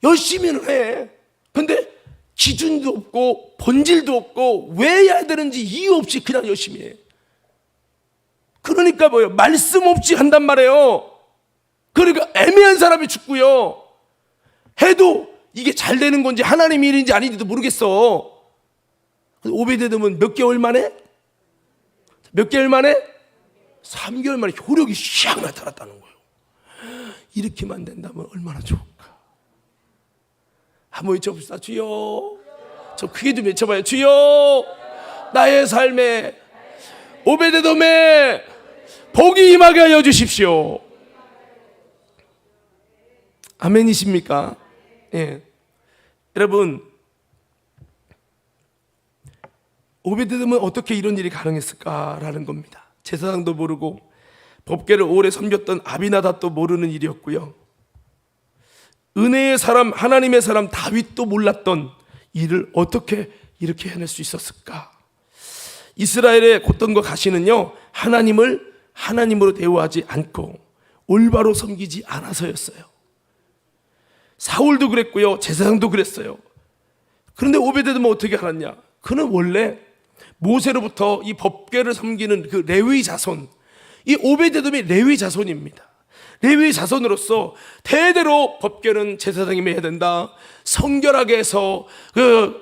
열심히는 해. 근데 기준도 없고 본질도 없고 왜 해야 되는지 이유 없이 그냥 열심히 해. 그러니까 뭐예요? 말씀 없이 한단 말이에요. 그러니까 애매한 사람이 죽고요. 해도 이게 잘 되는 건지 하나님 일인지 아닌지도 모르겠어. 오베데돔은 몇 개월 만에? 3개월 만에 효력이 샥 나타났다는 거예요. 이렇게만 된다면 얼마나 좋을까. 한번 외쳐봅시다. 주여. 저 크게 좀 외쳐봐요. 주여. 나의 삶에 오베데돔에 복이 임하게 하여 주십시오. 아멘이십니까? 예. 여러분, 오베데돔은 어떻게 이런 일이 가능했을까라는 겁니다. 제사장도 모르고 법궤를 오래 섬겼던 아비나답도 모르는 일이었고요. 은혜의 사람, 하나님의 사람 다윗도 몰랐던 일을 어떻게 이렇게 해낼 수 있었을까? 이스라엘의 곧던과 가시는요, 하나님을 하나님으로 대우하지 않고 올바로 섬기지 않아서였어요. 사울도 그랬고요, 제사장도 그랬어요. 그런데 오베데돔은 어떻게 알았냐? 그는 원래 모세로부터 이 법궤를 섬기는 그 레위 자손, 이 오베데돔이 레위 자손입니다. 레위 자손으로서 대대로 법궤는 제사장이 매야 된다. 성결하게 해서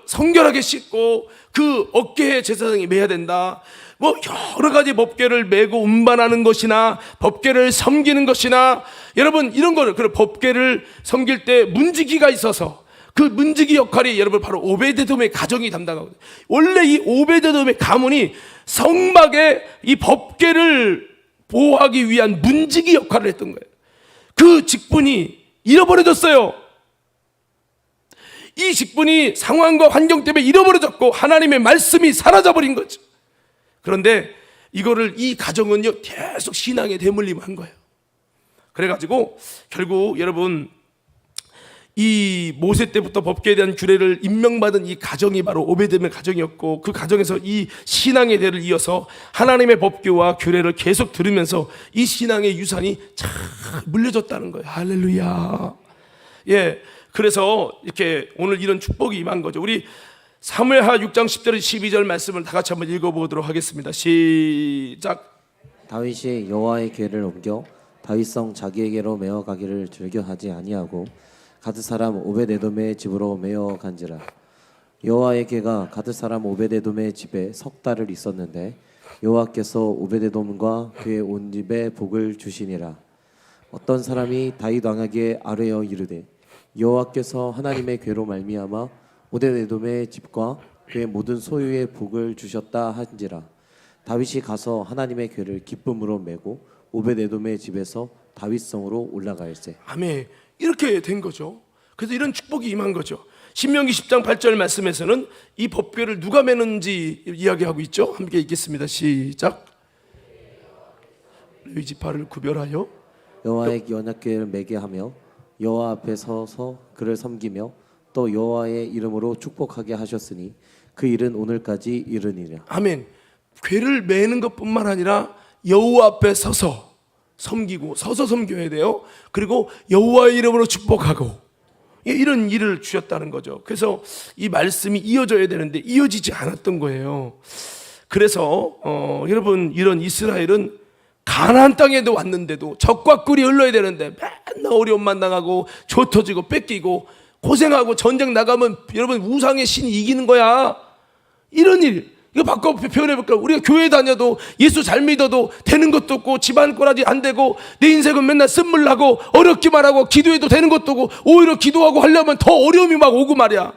성결하게 씻고 그 어깨에 제사장이 매야 된다. 뭐 여러 가지 법궤를 메고 운반하는 것이나 법궤를 섬기는 것이나, 여러분 이런 거를, 그 법궤를 섬길 때 문지기가 있어서 그 문지기 역할이 여러분 바로 오베데돔의 가정이 담당하거든요. 원래 이 오베데돔의 가문이 성막에 이 법궤를 보호하기 위한 문지기 역할을 했던 거예요. 그 직분이 잃어버려졌어요. 이 직분이 상황과 환경 때문에 잃어버려졌고 하나님의 말씀이 사라져버린 거죠. 그런데 이거를 이 가정은요 계속 신앙에 대물림을 한 거예요. 그래가지고 결국 여러분 이 모세 때부터 법궤에 대한 규례를 임명받은 이 가정이 바로 오베데돔의 가정이었고, 그 가정에서 이 신앙의 대를 이어서 하나님의 법궤와 규례를 계속 들으면서 이 신앙의 유산이 참 물려졌다는 거예요. 할렐루야. 예, 그래서 이렇게 오늘 이런 축복이 임한 거죠. 우리 사무엘하 6장 10절 12절 말씀을 다 같이 한번 읽어보도록 하겠습니다. 시작. 다윗이 여호와의 궤를 옮겨 다윗성 자기에게로 메어 가기를 즐겨하지 아니하고 가드 사람 오벳에돔의 집으로 메어 간지라. 여호와의 궤가 가드 사람 오벳에돔의 집에 석 달을 있었는데 여호와께서 오벳에돔과 그의 온 집에 복을 주시니라. 어떤 사람이 다윗 왕에게 아뢰어 이르되 여호와께서 하나님의 궤로 말미암아 오벳에돔의 집과 그의 모든 소유에 복을 주셨다 한지라. 다윗이 가서 하나님의 궤를 기쁨으로 메고 오벳에돔의 집에서 다윗성으로 올라갈세. 아멘. 이렇게 된 거죠. 그래서 이런 축복이 임한 거죠. 신명기 10장 8절 말씀에서는 이 법궤를 누가 매는지 이야기하고 있죠. 함께 읽겠습니다. 시작. 레위 지파를 구별하여 여호와의 언약궤를 매게 하며 여호와 앞에 서서 그를 섬기며 또 여호와의 이름으로 축복하게 하셨으니 그 일은 오늘까지 이르니라. 아멘. 궤를 매는 것뿐만 아니라 여호와 앞에 서서 섬기고 서서 섬겨야 돼요. 그리고 여호와의 이름으로 축복하고 이런 일을 주셨다는 거죠. 그래서 이 말씀이 이어져야 되는데 이어지지 않았던 거예요. 그래서 여러분 이런 이스라엘은 가나안 땅에도 왔는데도 적과 꿀이 흘러야 되는데 맨날 어려움만 당하고 조 터지고 뺏기고 고생하고 전쟁 나가면 여러분 우상의 신이 이기는 거야. 이런 일 이거 바꿔 표현해볼까요? 우리가 교회 다녀도 예수 잘 믿어도 되는 것도 없고 집안 꼬라지 안 되고 내 인생은 맨날 쓴물나고 어렵기만 하고 기도해도 되는 것도 없고 오히려 기도하고 하려면 더 어려움이 막 오고 말이야.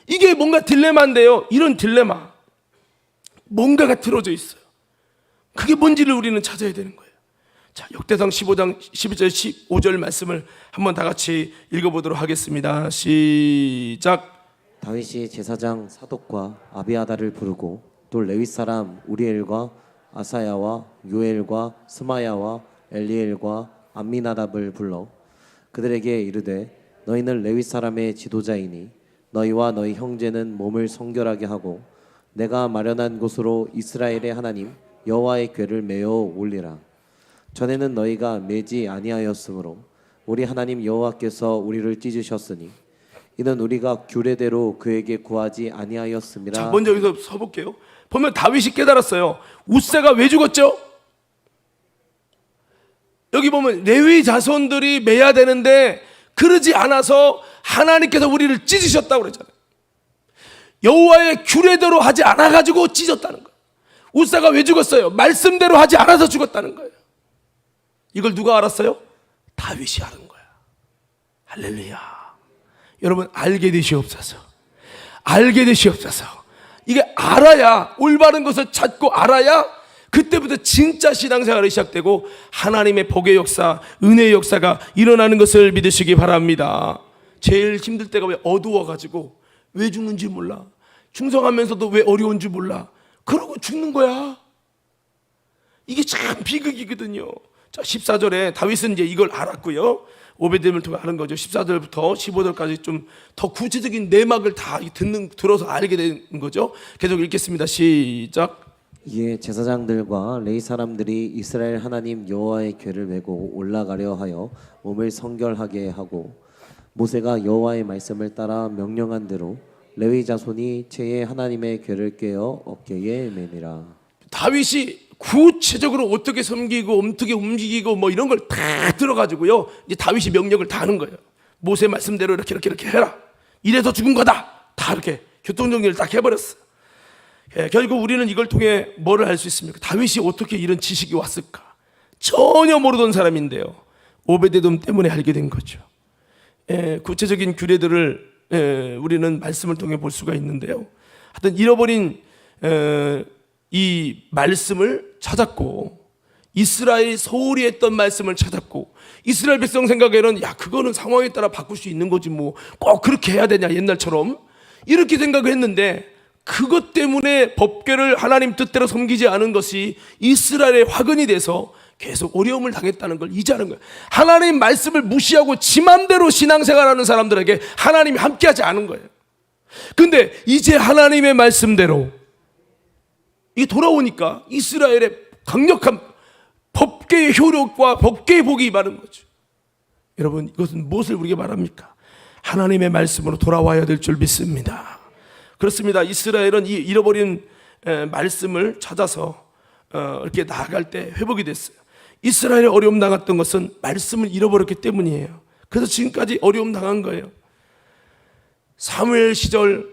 이게 뭔가 딜레마인데요. 이런 딜레마 뭔가가 틀어져 있어요. 그게 뭔지를 우리는 찾아야 되는 거예요. 자, 역대상 15장 12절 15절 말씀을 한번 다 같이 읽어보도록 하겠습니다. 시작. 다윗이 제사장 사독과 아비아다를 부르고 또 레위 사람 우리엘과 아사야와 요엘과 스마야와 엘리엘과 암미나답을 불러 그들에게 이르되 너희는 레위 사람의 지도자이니 너희와 너희 형제는 몸을 성결하게 하고 내가 마련한 곳으로 이스라엘의 하나님 여호와의 궤를 메어 올리라. 전에는 너희가 매지 아니하였으므로 우리 하나님 여호와께서 우리를 찢으셨으니 이는 우리가 규례대로 그에게 구하지 아니하였습니다. 자, 먼저 여기서 서볼게요. 보면 다윗이 깨달았어요. 웃세가 왜 죽었죠? 여기 보면 레위 자손들이 매야 되는데 그러지 않아서 하나님께서 우리를 찢으셨다고 그랬잖아요. 여호와의 규례대로 하지 않아가지고 찢었다는 거예요. 웃세가 왜 죽었어요? 말씀대로 하지 않아서 죽었다는 거예요. 이걸 누가 알았어요? 다윗이 알은 거야. 할렐루야. 여러분 알게 되시옵소서. 알게 되시옵소서. 이게 알아야 올바른 것을 찾고 알아야 그때부터 진짜 신앙생활이 시작되고 하나님의 복의 역사, 은혜의 역사가 일어나는 것을 믿으시기 바랍니다. 제일 힘들 때가 왜 어두워가지고 왜 죽는지 몰라. 충성하면서도 왜 어려운지 몰라. 그러고 죽는 거야. 이게 참 비극이거든요. 자, 14절에 다윗은 이제 이걸 알았고요. 오베데돔을 통해 아는 거죠. 14절부터 15절까지 좀 더 구체적인 내막을 다 들어서 알게 된 거죠. 계속 읽겠습니다. 시작. 이에 제사장들과 레위 사람들이 이스라엘 하나님 여호와의 궤를 메고 올라가려 하여 몸을 성결하게 하고 모세가 여호와의 말씀을 따라 명령한 대로 레위 자손이 채에 하나님의 궤를 꿰어 어깨에 매니라. 다윗이 구체적으로 어떻게 섬기고 어떻게 움직이고 뭐 이런 걸 다 들어가지고요. 이제 다윗이 명령을 다 하는 거예요. 모세 말씀대로 이렇게 해라. 이래서 죽은 거다. 다 이렇게 교통정리를 딱 해버렸어. 결국 우리는 이걸 통해 뭐를 할 수 있습니까? 다윗이 어떻게 이런 지식이 왔을까? 전혀 모르던 사람인데요. 오베데돔 때문에 알게 된 거죠. 구체적인 규례들을 우리는 말씀을 통해 볼 수가 있는데요. 하여튼 잃어버린 이 말씀을 찾았고 이스라엘이 소홀히 했던 말씀을 찾았고 이스라엘 백성 생각에는 야 그거는 상황에 따라 바꿀 수 있는 거지 뭐 꼭 그렇게 해야 되냐 옛날처럼 이렇게 생각을 했는데 그것 때문에 법궤를 하나님 뜻대로 섬기지 않은 것이 이스라엘의 화근이 돼서 계속 어려움을 당했다는 걸 이제하는 거예요. 하나님 말씀을 무시하고 지 맘대로 신앙생활하는 사람들에게 하나님이 함께하지 않은 거예요. 근데 이제 하나님의 말씀대로 이게 돌아오니까 이스라엘의 강력한 법궤의 효력과 법궤의 복이 임하는 거죠. 여러분 이것은 무엇을 우리에게 말합니까? 하나님의 말씀으로 돌아와야 될 줄 믿습니다. 그렇습니다. 이스라엘은 이 잃어버린 말씀을 찾아서 이렇게 나아갈 때 회복이 됐어요. 이스라엘이 어려움 당했던 것은 말씀을 잃어버렸기 때문이에요. 그래서 지금까지 어려움 당한 거예요. 사무엘 시절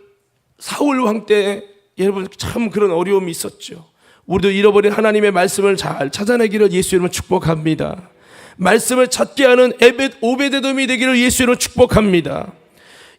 사울 왕 때 여러분 참 그런 어려움이 있었죠. 우리도 잃어버린 하나님의 말씀을 잘 찾아내기를 예수 이름으로 축복합니다. 말씀을 찾게 하는 오베데돔이 되기를 예수 이름으로 축복합니다.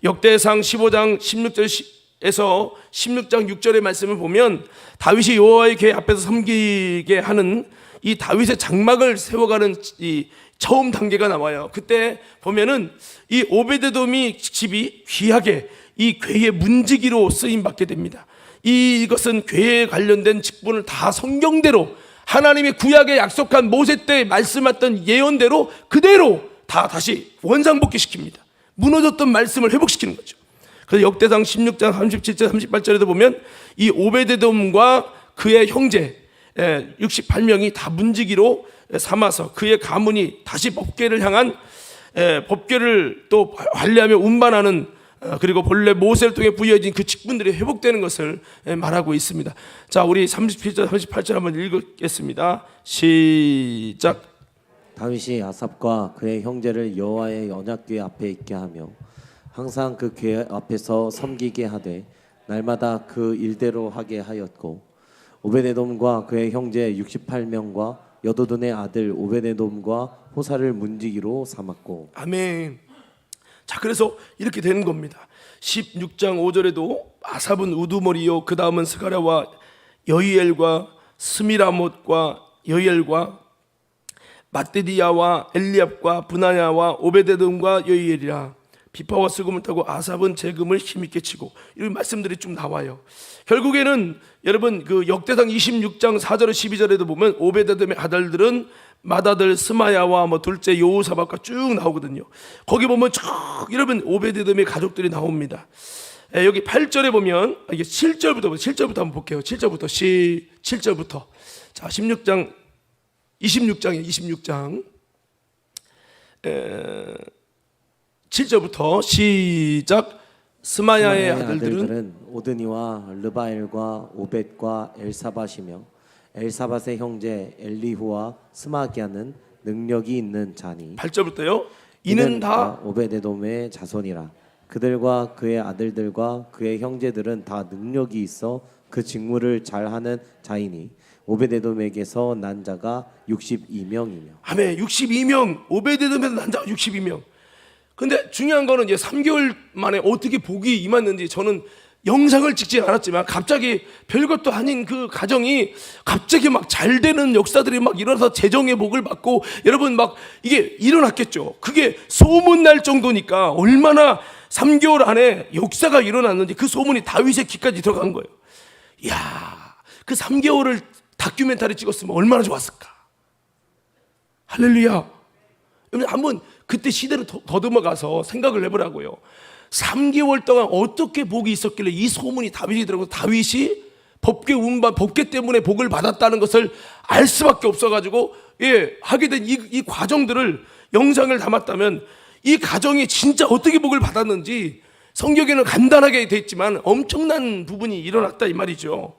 역대상 15장 16절에서 16장 6절의 말씀을 보면 다윗이 여호와의 궤 앞에서 섬기게 하는 이 다윗의 장막을 세워가는 이 처음 단계가 나와요. 그때 보면은 이 오베데돔이 집이 귀하게 이 궤의 문지기로 쓰임 받게 됩니다. 이것은 궤에 관련된 직분을 다 성경대로 하나님이 구약에 약속한 모세 때 말씀했던 예언대로 그대로 다 다시 원상복귀시킵니다. 무너졌던 말씀을 회복시키는 거죠. 그래서 역대상 16장 37절 38절에도 보면 이 오베데돔과 그의 형제 68명이 다 문지기로 삼아서 그의 가문이 다시 법궤를 향한 법궤를 또 관리하며 운반하는 그리고 본래 모세를 통해 부여해진 그 직분들이 회복되는 것을 말하고 있습니다. 자, 우리 37절 38절 한번 읽겠습니다. 시작. 다윗이 아삽과 그의 형제를 여호와의 언약궤 앞에 있게 하며 항상 그 궤 앞에서 섬기게 하되 날마다 그 일대로 하게 하였고 오베데돔과 그의 형제 68명과 여도둔의 아들 오베데돔과 호사를 문지기로 삼았고. 아멘. 자, 그래서 이렇게 되는 겁니다. 16장 5절에도 아삽은 우두머리요 그 다음은 스가랴와 여이엘과 스미라못과 여이엘과 마떼디야와 엘리압과 브나야와 오베데돔과 여이엘이라. 비파와 수금을 타고 아삽은 재금을 힘있게 치고, 이런 말씀들이 좀 나와요. 결국에는 여러분 그 역대상 26장 4절 12절에도 보면 오베데돔의 아들들은 맏아들 스마야와 뭐 둘째 여호사밧과 쭉 나오거든요. 거기 보면 쭉 여러분 오베데돔의 가족들이 나옵니다. 여기 8절에 보면 이게 7절부터 한번 볼게요. 7절부터 7절부터 자 26장 7절부터 시작. 스마야의 아들들은 오드니와 르바엘과 오벳과 엘사밧이며 엘사밧의 형제 엘리후와 스마기야는 능력이 있는 자니. 8절부터요. 이는 다 오베데돔의 자손이라. 그들과 그의 아들들과 그의 형제들은 다 능력이 있어 그 직무를 잘하는 자이니 오베데돔에게서 난 자가 62명이며. 아멘. 62명. 오베데돔에서 난 자가 62명. 근데 중요한 거는 이제 3개월 만에 어떻게 복이 임했는지, 저는 영상을 찍지 않았지만 갑자기 별것도 아닌 그 가정이 갑자기 막 잘 되는 역사들이 막 일어나서 재정의 복을 받고, 여러분 막 이게 일어났겠죠. 그게 소문날 정도니까 얼마나 3개월 안에 역사가 일어났는지 그 소문이 다윗의 귀까지 들어간 거예요. 이야, 그 3개월을 다큐멘터리 찍었으면 얼마나 좋았을까. 할렐루야. 한번 그때 시대를 더듬어 가서 생각을 해보라고요. 3개월 동안 어떻게 복이 있었길래 이 소문이 다윗이 들어가서 다윗이 법궤 운반, 법궤 때문에 복을 받았다는 것을 알 수밖에 없어가지고 하게 된 이 과정들을 영상을 담았다면 이 가정이 진짜 어떻게 복을 받았는지 성경에는 간단하게 돼 있지만 엄청난 부분이 일어났다 이 말이죠.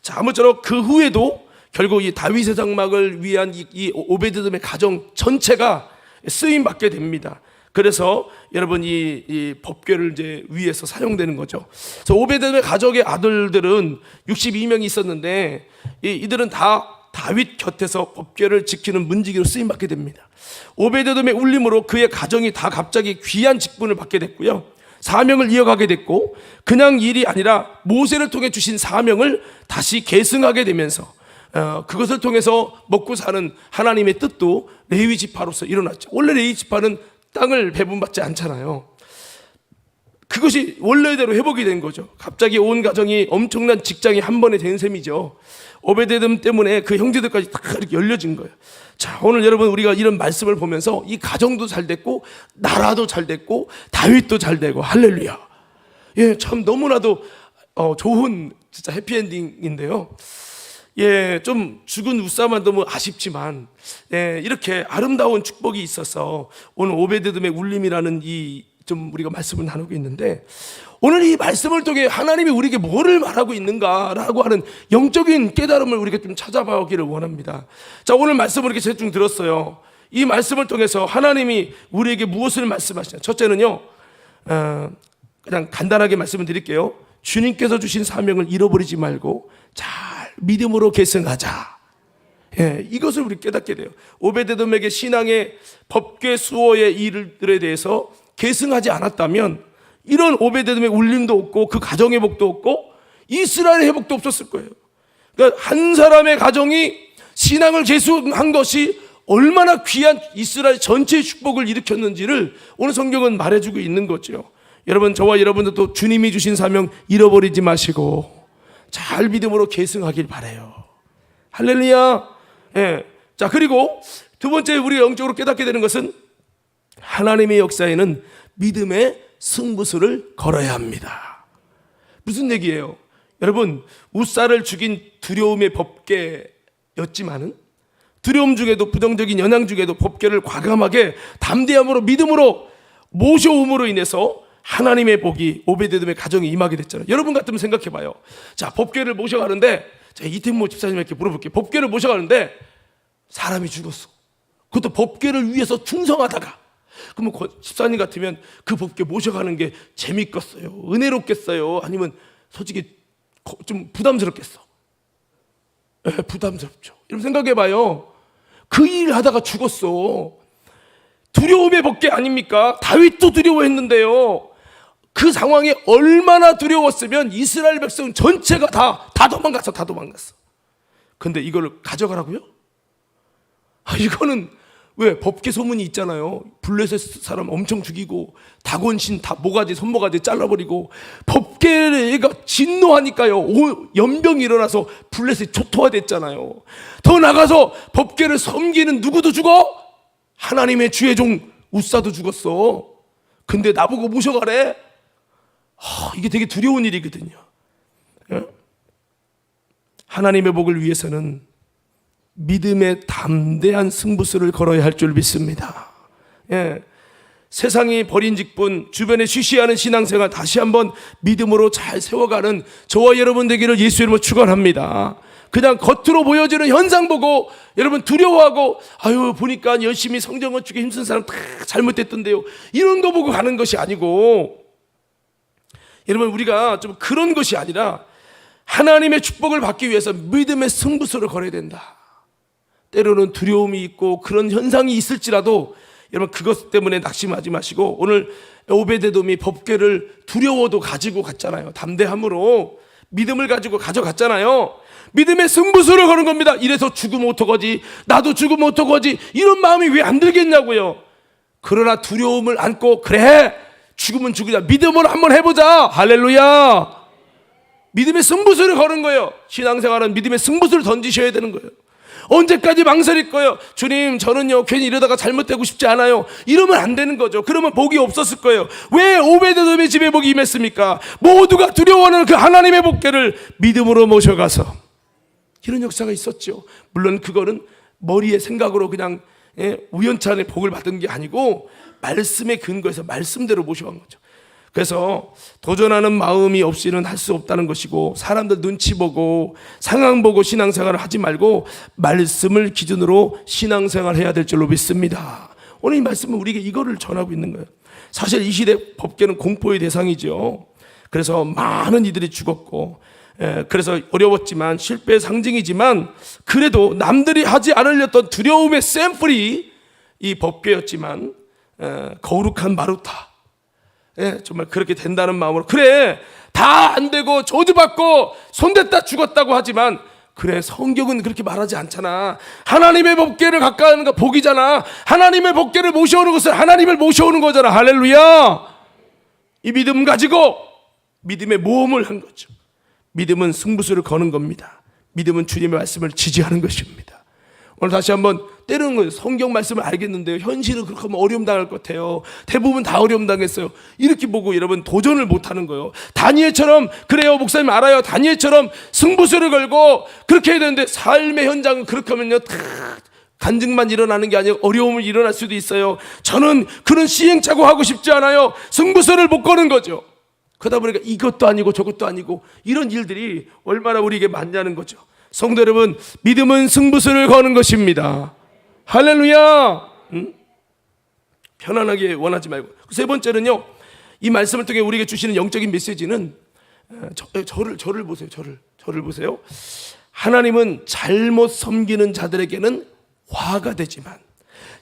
자, 아무쪼록 그 후에도 결국 이 다윗의 장막을 위한 이 오베데돔의 가정 전체가 쓰임 받게 됩니다. 그래서 여러분 이 법궤를 이제 위에서 사용되는 거죠. 그래서 오베데돔의 가족의 아들들은 62명이 있었는데 이들은 다 다윗 곁에서 법궤를 지키는 문지기로 쓰임 받게 됩니다. 오베데돔의 울림으로 그의 가정이 다 갑자기 귀한 직분을 받게 됐고요. 사명을 이어가게 됐고, 그냥 일이 아니라 모세를 통해 주신 사명을 다시 계승하게 되면서 그것을 통해서 먹고 사는 하나님의 뜻도 레위 지파로서 일어났죠. 원래 레위 지파는 땅을 배분받지 않잖아요. 그것이 원래대로 회복이 된 거죠. 갑자기 온 가정이 엄청난 직장이 한 번에 된 셈이죠. 오베데돔 때문에 그 형제들까지 다 이렇게 열려진 거예요. 자, 오늘 여러분 우리가 이런 말씀을 보면서 이 가정도 잘 됐고 나라도 잘 됐고 다윗도 잘 되고, 할렐루야. 예, 참 너무나도 좋은 진짜 해피엔딩인데요. 예, 좀 죽은 웃사만 너무 아쉽지만, 이렇게 아름다운 축복이 있어서 오늘 오베데돔의 울림이라는 이 좀 우리가 말씀을 나누고 있는데, 오늘 이 말씀을 통해 하나님이 우리에게 뭐를 말하고 있는가라고 하는 영적인 깨달음을 우리가 좀 찾아보기를 원합니다. 자, 오늘 말씀을 이렇게 대충 들었어요. 이 말씀을 통해서 하나님이 우리에게 무엇을 말씀하시냐. 첫째는요, 그냥 간단하게 말씀을 드릴게요. 주님께서 주신 사명을 잃어버리지 말고 잘 믿음으로 계승하자. 예, 이것을 우리 깨닫게 돼요. 오베데돔에게 신앙의 법궤 수호의 일들에 대해서 계승하지 않았다면 이런 오베데돔의 울림도 없고 그 가정의 복도 없고 이스라엘의 회복도 없었을 거예요. 그러니까 한 사람의 가정이 신앙을 계승한 것이 얼마나 귀한 이스라엘 전체의 축복을 일으켰는지를 오늘 성경은 말해주고 있는 거죠. 여러분, 저와 여러분들도 주님이 주신 사명 잃어버리지 마시고 잘 믿음으로 계승하길 바라요. 할렐루야. 예. 자, 그리고 두 번째 우리가 영적으로 깨닫게 되는 것은 하나님의 역사에는 믿음의 승부수를 걸어야 합니다. 무슨 얘기예요? 여러분, 웃사를 죽인 두려움의 법궤였지만은 두려움 중에도 부정적인 영향 중에도 법궤를 과감하게 담대함으로 믿음으로 모셔옴으로 인해서 하나님의 복이 오베데돔의 가정에 임하게 됐잖아요. 여러분 같으면 생각해봐요. 자, 법궤를 모셔가는데, 자, 이태모 집사님에게 물어볼게요. 법궤를 모셔가는데 사람이 죽었어. 그것도 법궤를 위해서 충성하다가. 그러면 집사님 같으면 그 법궤 모셔가는 게 재밌겠어요? 은혜롭겠어요? 아니면 솔직히 좀 부담스럽겠어? 네, 부담스럽죠. 여러분 생각해봐요. 그 일 하다가 죽었어. 두려움의 법궤 아닙니까? 다윗도 두려워했는데요. 그 상황이 얼마나 두려웠으면 이스라엘 백성 전체가 다 도망갔어. 근데 이걸 가져가라고요? 이거는 왜 법궤 소문이 있잖아요. 블레셋 사람 엄청 죽이고 다곤신 다 모가지 손모가지 잘라버리고 법궤가 진노하니까요. 연병이 일어나서 블레셋이 초토화됐잖아요. 더 나가서 법궤를 섬기는 누구도 죽어? 하나님의 주의 종 웃사도 죽었어. 근데 나보고 모셔가래? 이게 되게 두려운 일이거든요. 하나님의 복을 위해서는 믿음의 담대한 승부수를 걸어야 할 줄 믿습니다. 예. 세상이 버린 직분, 주변에 쉬쉬하는 신앙생활 다시 한번 믿음으로 잘 세워가는 저와 여러분 되기를 예수 이름으로 축원합니다. 그냥 겉으로 보여지는 현상 보고 여러분 두려워하고 보니까 열심히 성경 건축에 힘쓴 사람 다 잘못됐던데요, 이런 거 보고 가는 것이 아니고, 여러분 우리가 좀 그런 것이 아니라 하나님의 축복을 받기 위해서 믿음의 승부수를 걸어야 된다. 때로는 두려움이 있고 그런 현상이 있을지라도 여러분 그것 때문에 낙심하지 마시고, 오늘 오베데돔이 법궤를 두려워도 가지고 갔잖아요. 담대함으로 믿음을 가지고 가져갔잖아요. 믿음의 승부수를 거는 겁니다. 이래서 죽으면 어떡하지? 나도 죽으면 어떡하지? 이런 마음이 왜 안 들겠냐고요. 그러나 두려움을 안고 그래 죽으면 죽으자, 믿음으로 한번 해보자. 할렐루야. 믿음의 승부수를 거는 거예요. 신앙생활은 믿음의 승부수를 던지셔야 되는 거예요. 언제까지 망설일 거예요? 주님, 저는요 괜히 이러다가 잘못되고 싶지 않아요. 이러면 안 되는 거죠. 그러면 복이 없었을 거예요. 왜 오베데돔의 집에 복이 임했습니까? 모두가 두려워하는 그 하나님의 복궤를 믿음으로 모셔가서, 이런 역사가 있었죠. 물론 그거는 머리의 생각으로 그냥 우연찮게 복을 받은 게 아니고 말씀에 근거해서 말씀대로 모셔간 거죠. 그래서 도전하는 마음이 없이는 할 수 없다는 것이고, 사람들 눈치 보고 상황 보고 신앙생활을 하지 말고 말씀을 기준으로 신앙생활을 해야 될 줄로 믿습니다. 오늘 이 말씀은 우리에게 이거를 전하고 있는 거예요. 사실 이 시대 법궤는 공포의 대상이죠. 그래서 많은 이들이 죽었고, 그래서 어려웠지만 실패의 상징이지만, 그래도 남들이 하지 않으려던 두려움의 샘플이 이 법궤였지만 거룩한 마루타, 정말 그렇게 된다는 마음으로, 그래 다 안 되고 저주받고 손댔다 죽었다고 하지만, 그래 성경은 그렇게 말하지 않잖아. 하나님의 법궤를 가까이 하는 거 복이잖아. 하나님의 법궤를 모셔오는 것은 하나님을 모셔오는 거잖아. 할렐루야. 이 믿음 가지고 믿음의 모험을 한 거죠. 믿음은 승부수를 거는 겁니다. 믿음은 주님의 말씀을 지지하는 것입니다. 오늘 다시 한번, 때로는 성경 말씀을 알겠는데요, 현실은 그렇게 하면 어려움 당할 것 같아요. 대부분 다 어려움 당했어요. 이렇게 보고 여러분 도전을 못하는 거예요. 다니엘처럼, 그래요 목사님 알아요, 다니엘처럼 승부수를 걸고 그렇게 해야 되는데, 삶의 현장은 그렇게 하면요 다 간증만 일어나는 게 아니라 어려움을 일어날 수도 있어요. 저는 그런 시행착오 하고 싶지 않아요. 승부수를 못 거는 거죠. 그러다 보니까 이것도 아니고 저것도 아니고 이런 일들이 얼마나 우리에게 많냐는 거죠. 성도 여러분, 믿음은 승부수를 거는 것입니다. 할렐루야. 편안하게 원하지 말고. 세 번째는요, 이 말씀을 통해 우리에게 주시는 영적인 메시지는 저를 보세요. 저를 보세요. 하나님은 잘못 섬기는 자들에게는 화가 되지만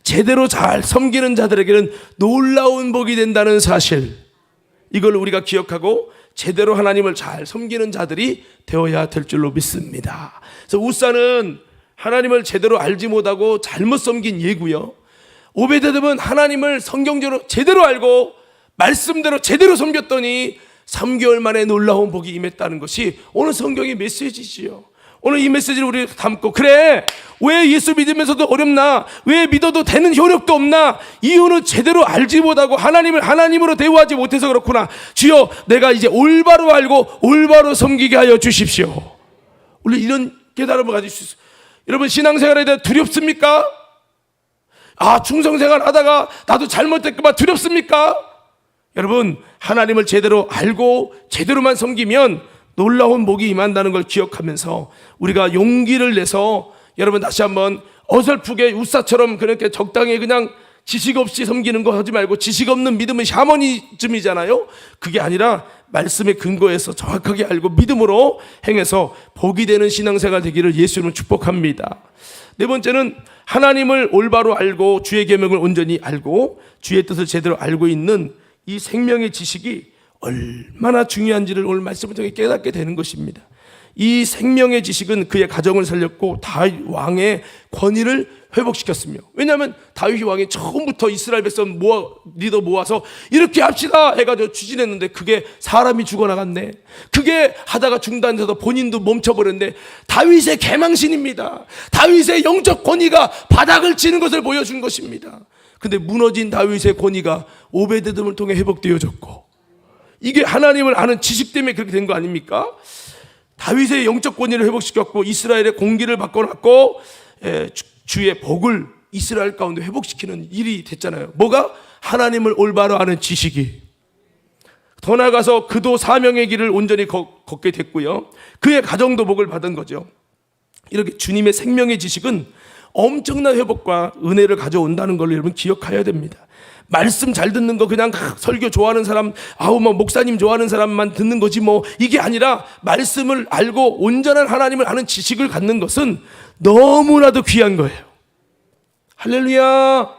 제대로 잘 섬기는 자들에게는 놀라운 복이 된다는 사실, 이걸 우리가 기억하고 제대로 하나님을 잘 섬기는 자들이 되어야 될 줄로 믿습니다. 그래서 우사는 하나님을 제대로 알지 못하고 잘못 섬긴 예고요. 오베데돔은 하나님을 성경적으로 제대로 알고 말씀대로 제대로 섬겼더니 3개월 만에 놀라운 복이 임했다는 것이 오늘 성경의 메시지지요. 오늘 이 메시지를 우리가 담고, 그래, 왜 예수 믿으면서도 어렵나, 왜 믿어도 되는 효력도 없나, 이유는 제대로 알지 못하고 하나님을 하나님으로 대우하지 못해서 그렇구나. 주여, 내가 이제 올바로 알고 올바로 섬기게 하여 주십시오. 우리 이런 깨달음을 가질 수 있어요. 여러분, 신앙생활에 대해 두렵습니까? 충성생활 하다가 나도 잘못했구만, 두렵습니까? 여러분, 하나님을 제대로 알고 제대로만 섬기면 놀라운 복이 임한다는 걸 기억하면서 우리가 용기를 내서, 여러분 다시 한번 어설프게 우사처럼 그렇게 적당히 그냥 지식 없이 섬기는 거 하지 말고, 지식 없는 믿음은 샤머니즘이잖아요. 그게 아니라 말씀의 근거에서 정확하게 알고 믿음으로 행해서 복이 되는 신앙생활 되기를 예수님은 축복합니다. 네 번째는 하나님을 올바로 알고 주의 계명을 온전히 알고 주의 뜻을 제대로 알고 있는 이 생명의 지식이 얼마나 중요한지를 오늘 말씀을 통해 깨닫게 되는 것입니다. 이 생명의 지식은 그의 가정을 살렸고 다윗 왕의 권위를 회복시켰으며, 왜냐하면 다윗 왕이 처음부터 이스라엘 백성 리더 모아서 이렇게 합시다 해가지고 추진했는데 그게 사람이 죽어나갔네. 그게 하다가 중단돼서 본인도 멈춰버렸는데 다윗의 개망신입니다. 다윗의 영적 권위가 바닥을 치는 것을 보여준 것입니다. 근데 무너진 다윗의 권위가 오베데돔을 통해 회복되어졌고, 이게 하나님을 아는 지식 때문에 그렇게 된 거 아닙니까? 다윗의 영적 권위를 회복시켰고 이스라엘의 공기를 바꿔놨고 주의 복을 이스라엘 가운데 회복시키는 일이 됐잖아요. 뭐가? 하나님을 올바로 아는 지식이. 더 나아가서 그도 사명의 길을 온전히 걷게 됐고요. 그의 가정도 복을 받은 거죠. 이렇게 주님의 생명의 지식은 엄청난 회복과 은혜를 가져온다는 걸 여러분 기억해야 됩니다. 말씀 잘 듣는 거 그냥 설교 좋아하는 사람, 목사님 좋아하는 사람만 듣는 거지 이게 아니라 말씀을 알고 온전한 하나님을 아는 지식을 갖는 것은 너무나도 귀한 거예요. 할렐루야.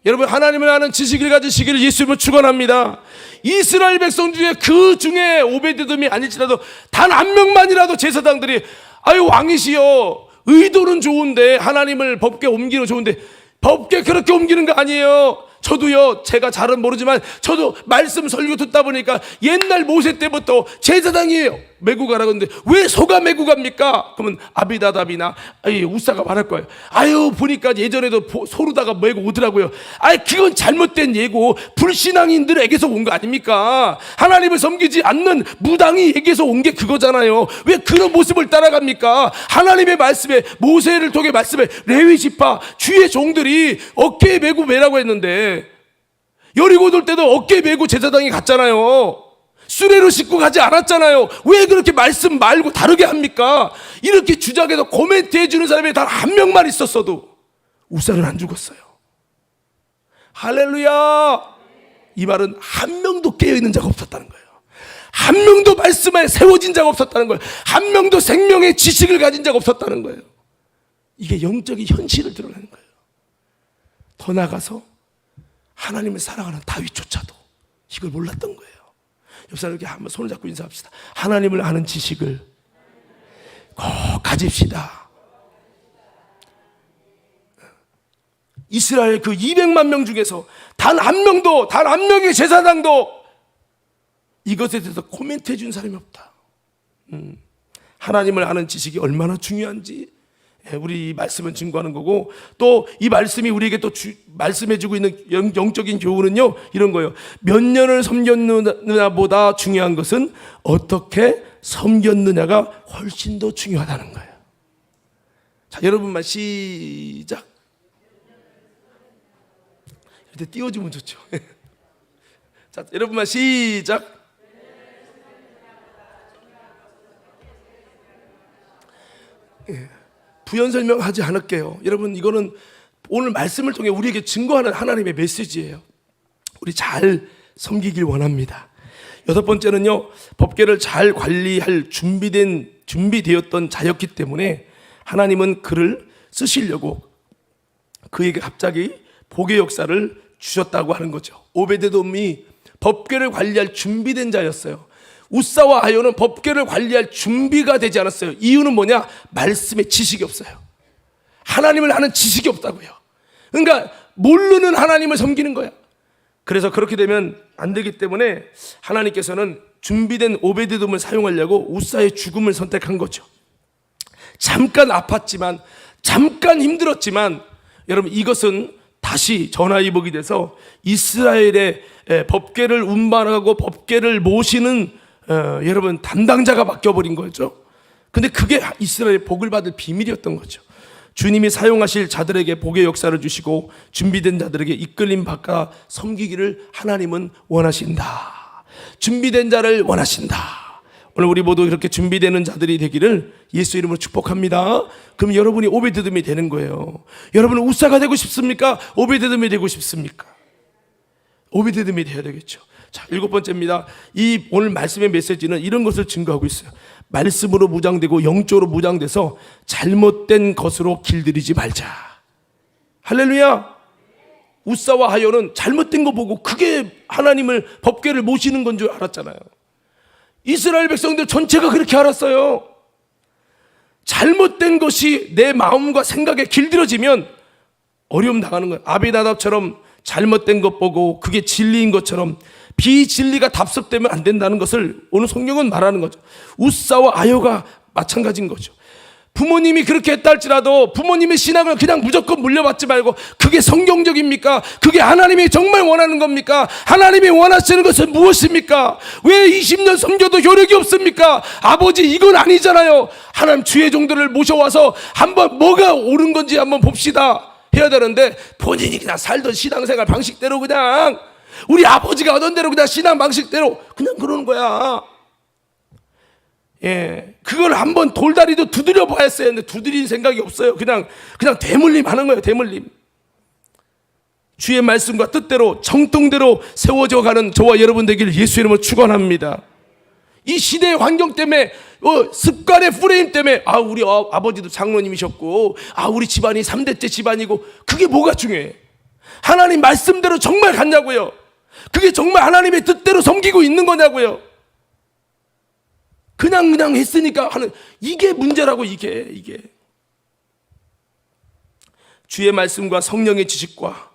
여러분, 하나님을 아는 지식을 가지시기를 예수님을 축원합니다. 이스라엘 백성 중에 그 중에 오베데돔이 아닐지라도 단 한 명만이라도 제사장들이 왕이시여, 의도는 좋은데 하나님을 법궤 옮기는 좋은데 법궤 그렇게 옮기는 거 아니에요. 저도요, 제가 잘은 모르지만 저도 말씀 설교 듣다 보니까 옛날 모세 때부터 제사장이에요 메고 가라고 하는데 왜 소가 메고 갑니까? 그러면 아비나답이나 우사가 말할 거예요. 보니까 예전에도 소로다가 메고 오더라고요. 그건 잘못된 예고, 불신앙인들에게서 온 거 아닙니까? 하나님을 섬기지 않는 무당이에게서 온 게 그거잖아요. 왜 그런 모습을 따라갑니까? 하나님의 말씀에, 모세를 통해 말씀에 레위 지파 주의 종들이 어깨에 메고 매라고 했는데 여리고 돌 때도 어깨에 메고 제사장이 갔잖아요. 수레로 싣고 가지 않았잖아요. 왜 그렇게 말씀 말고 다르게 합니까? 이렇게 주작해서 코멘트 해주는 사람이 단 한 명만 있었어도 우사는 안 죽었어요. 할렐루야. 이 말은 한 명도 깨어있는 자가 없었다는 거예요. 한 명도 말씀에 세워진 자가 없었다는 거예요. 한 명도 생명의 지식을 가진 자가 없었다는 거예요. 이게 영적인 현실을 드러내는 거예요. 더 나아가서 하나님을 사랑하는 다윗조차도 이걸 몰랐던 거예요. 옆 사람에게 한번 손을 잡고 인사합시다. 하나님을 아는 지식을 꼭 가집시다. 이스라엘 그 200만 명 중에서 단 한 명의 제사장도 이것에 대해서 코멘트 해준 사람이 없다. 하나님을 아는 지식이 얼마나 중요한지 우리 이 말씀은 증거하는 거고, 또 이 말씀이 우리에게 또 말씀해주고 있는 영적인 교훈은요, 이런 거예요. 몇 년을 섬겼느냐보다 중요한 것은 어떻게 섬겼느냐가 훨씬 더 중요하다는 거예요. 자, 여러분만 시작. 밑에 띄워주면 좋죠. 자, 여러분만 시작. 부연 설명하지 않을게요. 여러분, 이거는 오늘 말씀을 통해 우리에게 증거하는 하나님의 메시지예요. 우리 잘 섬기길 원합니다. 여섯 번째는요, 법궤를 잘 관리할 준비되었던 자였기 때문에 하나님은 그를 쓰시려고 그에게 갑자기 복의 역사를 주셨다고 하는 거죠. 오베데돔이 법궤를 관리할 준비된 자였어요. 우사와 아요는 법궤를 관리할 준비가 되지 않았어요. 이유는 뭐냐? 말씀에 지식이 없어요. 하나님을 아는 지식이 없다고요. 그러니까 모르는 하나님을 섬기는 거야. 그래서 그렇게 되면 안 되기 때문에 하나님께서는 준비된 오베데돔을 사용하려고 우사의 죽음을 선택한 거죠. 잠깐 아팠지만, 잠깐 힘들었지만, 여러분, 이것은 다시 전화위복이 돼서 이스라엘의 법궤를 운반하고 법궤를 모시는 여러분 담당자가 바뀌어버린 거죠. 근데 그게 이스라엘의 복을 받을 비밀이었던 거죠. 주님이 사용하실 자들에게 복의 역사를 주시고 준비된 자들에게 이끌림 받아 섬기기를 하나님은 원하신다. 준비된 자를 원하신다. 오늘 우리 모두 이렇게 준비되는 자들이 되기를 예수 이름으로 축복합니다. 그럼 여러분이 오베데돔이 되는 거예요. 여러분은 우사가 되고 싶습니까? 오베데돔이 되고 싶습니까? 오베데돔이 되어야 되겠죠. 자, 일곱 번째입니다. 이 오늘 말씀의 메시지는 이런 것을 증거하고 있어요. 말씀으로 무장되고 영적으로 무장돼서 잘못된 것으로 길들이지 말자. 할렐루야. 우사와 하요는 잘못된 거 보고 그게 하나님을 법궤를 모시는 건 줄 알았잖아요. 이스라엘 백성들 전체가 그렇게 알았어요. 잘못된 것이 내 마음과 생각에 길들여지면 어려움 당하는 거예요. 아비나답처럼 잘못된 것 보고 그게 진리인 것처럼 비진리가 답습되면 안 된다는 것을 오늘 성경은 말하는 거죠. 우사와 아요가 마찬가지인 거죠. 부모님이 그렇게 했다 할지라도 부모님의 신앙을 그냥 무조건 물려받지 말고 그게 성경적입니까? 그게 하나님이 정말 원하는 겁니까? 하나님이 원하시는 것은 무엇입니까? 왜 20년 섬겨도 효력이 없습니까? 아버지, 이건 아니잖아요. 하나님 주의 종들을 모셔와서 한번 뭐가 옳은 건지 한번 봅시다 해야 되는데 본인이 그냥 살던 신앙생활 방식대로 그냥 우리 아버지가 하던 대로 그냥 신앙 방식대로 그냥 그러는 거야. 예, 그걸 한번 돌다리도 두드려 봐야했어요. 근데 두드린 생각이 없어요. 그냥 대물림 하는 거예요. 대물림. 주의 말씀과 뜻대로 정통대로 세워져 가는 저와 여러분 되기를 예수 이름으로 축원합니다. 이 시대의 환경 때문에 습관의 프레임 때문에 우리 아버지도 장로님이셨고 우리 집안이 3대째 집안이고 그게 뭐가 중요해? 하나님 말씀대로 정말 갔냐고요? 그게 정말 하나님의 뜻대로 섬기고 있는 거냐고요? 그냥 했으니까 하는 이게 문제라고. 이게 주의 말씀과 성령의 지식과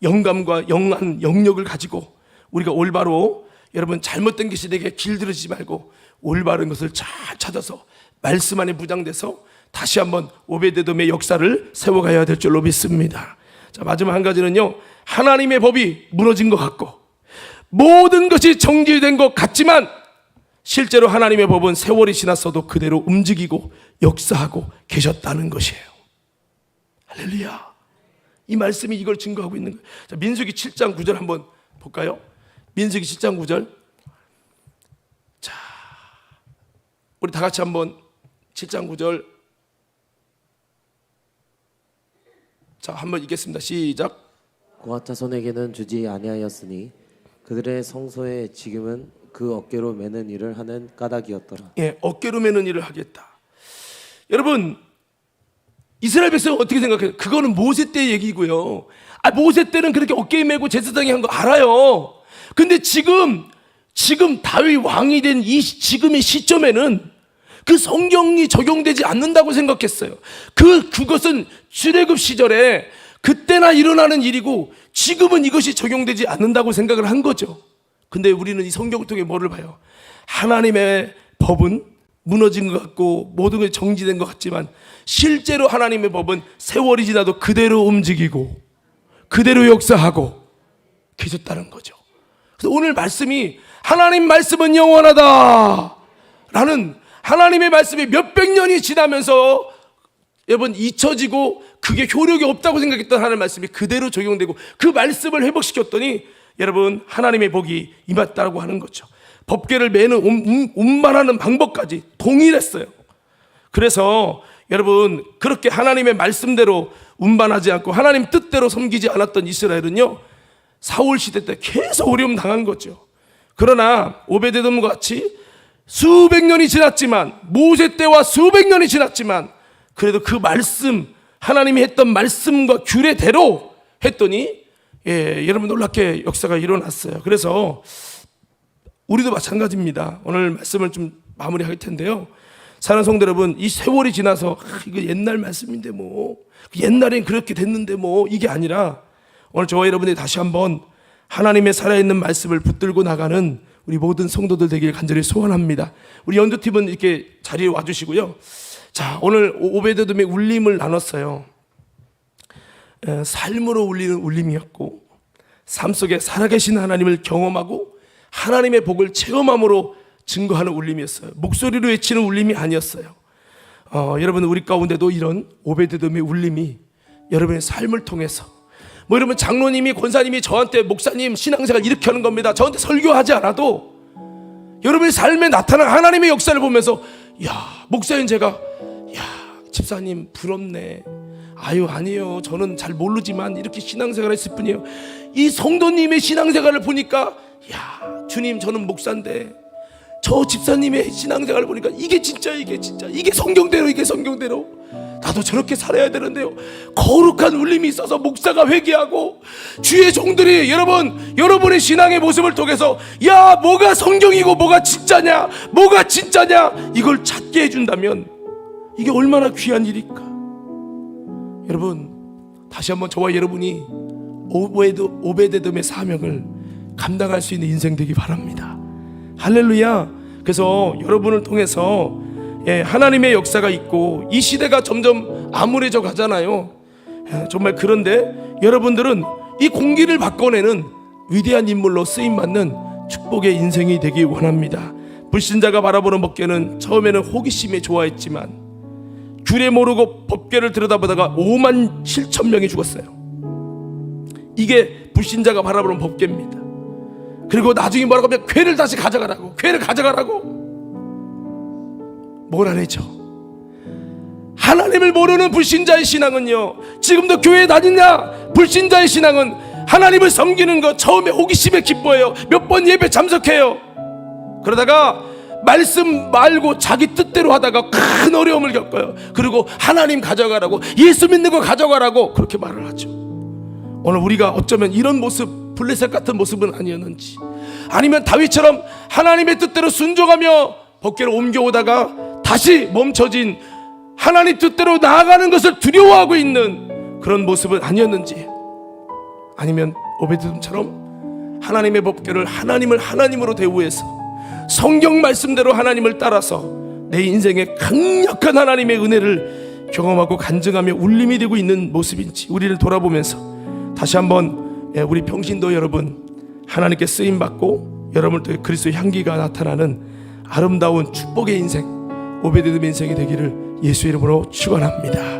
영감과 영안 영역을 가지고 우리가 올바로 여러분 잘못된 것이 내게 길들이지 말고 올바른 것을 잘 찾아서 말씀 안에 무장돼서 다시 한번 오베데돔의 역사를 세워가야 될 줄로 믿습니다. 자, 마지막 한 가지는요, 하나님의 법이 무너진 것 같고 모든 것이 정지된 것 같지만 실제로 하나님의 법은 세월이 지났어도 그대로 움직이고 역사하고 계셨다는 것이에요. 할렐루야. 이 말씀이 이걸 증거하고 있는 거예요. 자, 민수기 7장 9절 한번 볼까요? 민수기 7장 9절. 자, 우리 다 같이 한번 7장 9절. 자, 한번 읽겠습니다. 시작. 고핫 자손에게는 주지 아니하였으니 그들의 성소에 지금은 그 어깨로 매는 일을 하는 까닭이었더라. 예, 어깨로 매는 일을 하겠다. 여러분, 이스라엘 백성은 어떻게 생각해요? 그거는 모세 때 얘기고요. 모세 때는 그렇게 어깨에 메고 제사장이 한 거 알아요. 근데 지금 다윗 왕이 된 이 지금의 시점에는 그 성경이 적용되지 않는다고 생각했어요. 그것은 출애굽 시절에 그때나 일어나는 일이고 지금은 이것이 적용되지 않는다고 생각을 한 거죠. 근데 우리는 이 성경을 통해 뭐를 봐요? 하나님의 법은 무너진 것 같고 모든 것이 정지된 것 같지만 실제로 하나님의 법은 세월이 지나도 그대로 움직이고 그대로 역사하고 계셨다는 거죠. 그래서 오늘 말씀이 하나님 말씀은 영원하다 라는 하나님의 말씀이 몇백 년이 지나면서 여러분 잊혀지고 그게 효력이 없다고 생각했던 하나님의 말씀이 그대로 적용되고 그 말씀을 회복시켰더니 여러분 하나님의 복이 임했다고 하는 거죠. 법궤를 매는 운반하는 방법까지 동일했어요. 그래서 여러분 그렇게 하나님의 말씀대로 운반하지 않고 하나님 뜻대로 섬기지 않았던 이스라엘은요 사울 시대 때 계속 어려움 당한 거죠. 그러나 오베데돔과 같이 수백 년이 지났지만 모세 때와 수백 년이 지났지만 그래도 그 말씀 하나님이 했던 말씀과 규례대로 했더니 여러분 놀랍게 역사가 일어났어요. 그래서 우리도 마찬가지입니다. 오늘 말씀을 좀 마무리할 텐데요. 사랑하는 성도 여러분, 이 세월이 지나서 이거 옛날 말씀인데 뭐 옛날엔 그렇게 됐는데 뭐 이게 아니라 오늘 저와 여러분이 다시 한번 하나님의 살아있는 말씀을 붙들고 나가는 우리 모든 성도들 되길 간절히 소원합니다. 우리 연주팀은 이렇게 자리에 와주시고요. 자, 오늘 오베데돔의 울림을 나눴어요. 삶으로 울리는 울림이었고 삶 속에 살아계신 하나님을 경험하고 하나님의 복을 체험함으로 증거하는 울림이었어요. 목소리로 외치는 울림이 아니었어요. 여러분 우리 가운데도 이런 오베데돔의 울림이 여러분의 삶을 통해서 뭐 여러분 장로님이 권사님이 저한테 목사님 신앙생활 이렇게 하는 겁니다. 저한테 설교하지 않아도 여러분의 삶에 나타난 하나님의 역사를 보면서 야 목사님 제가 야 집사님 부럽네. 아유 아니에요. 저는 잘 모르지만 이렇게 신앙생활을 했을 뿐이에요. 이 성도님의 신앙생활을 보니까 야 주님 저는 목사인데 저 집사님의 신앙생활을 보니까 이게 진짜 이게 성경대로 이게 성경대로 나도 저렇게 살아야 되는데요. 거룩한 울림이 있어서 목사가 회개하고 주의 종들이 여러분의 신앙의 모습을 통해서 야 뭐가 성경이고 뭐가 진짜냐 이걸 찾게 해준다면 이게 얼마나 귀한 일일까. 여러분 다시 한번 저와 여러분이 오베데돔의 사명을 감당할 수 있는 인생 되기 바랍니다. 할렐루야. 그래서 여러분을 통해서 하나님의 역사가 있고 이 시대가 점점 암울해져 가잖아요. 정말 그런데 여러분들은 이 공기를 바꿔내는 위대한 인물로 쓰임받는 축복의 인생이 되기 원합니다. 불신자가 바라보는 법궤는 처음에는 호기심에 좋아했지만 규례 모르고 법궤를 들여다보다가 5만 7천 명이 죽었어요. 이게 불신자가 바라보는 법궤입니다. 그리고 나중에 뭐라고 하면 궤를 다시 가져가라고 몰아내죠. 하나님을 모르는 불신자의 신앙은요 지금도 교회에 다니냐 불신자의 신앙은 하나님을 섬기는 거 처음에 호기심에 기뻐해요. 몇 번 예배 참석해요. 그러다가 말씀 말고 자기 뜻대로 하다가 큰 어려움을 겪어요. 그리고 하나님 가져가라고 예수 믿는 거 가져가라고 그렇게 말을 하죠. 오늘 우리가 어쩌면 이런 모습 블레셋 같은 모습은 아니었는지 아니면 다윗처럼 하나님의 뜻대로 순종하며 법궤를 옮겨오다가 다시 멈춰진 하나님 뜻대로 나아가는 것을 두려워하고 있는 그런 모습은 아니었는지 아니면 오베데돔처럼 하나님의 법궤를 하나님을 하나님으로 대우해서 성경 말씀대로 하나님을 따라서 내 인생에 강력한 하나님의 은혜를 경험하고 간증하며 울림이 되고 있는 모습인지 우리를 돌아보면서 다시 한번 우리 평신도 여러분 하나님께 쓰임받고 여러분을 통해 그리스도의 향기가 나타나는 아름다운 축복의 인생 오베데돔 인생이 되기를 예수 이름으로 축원합니다.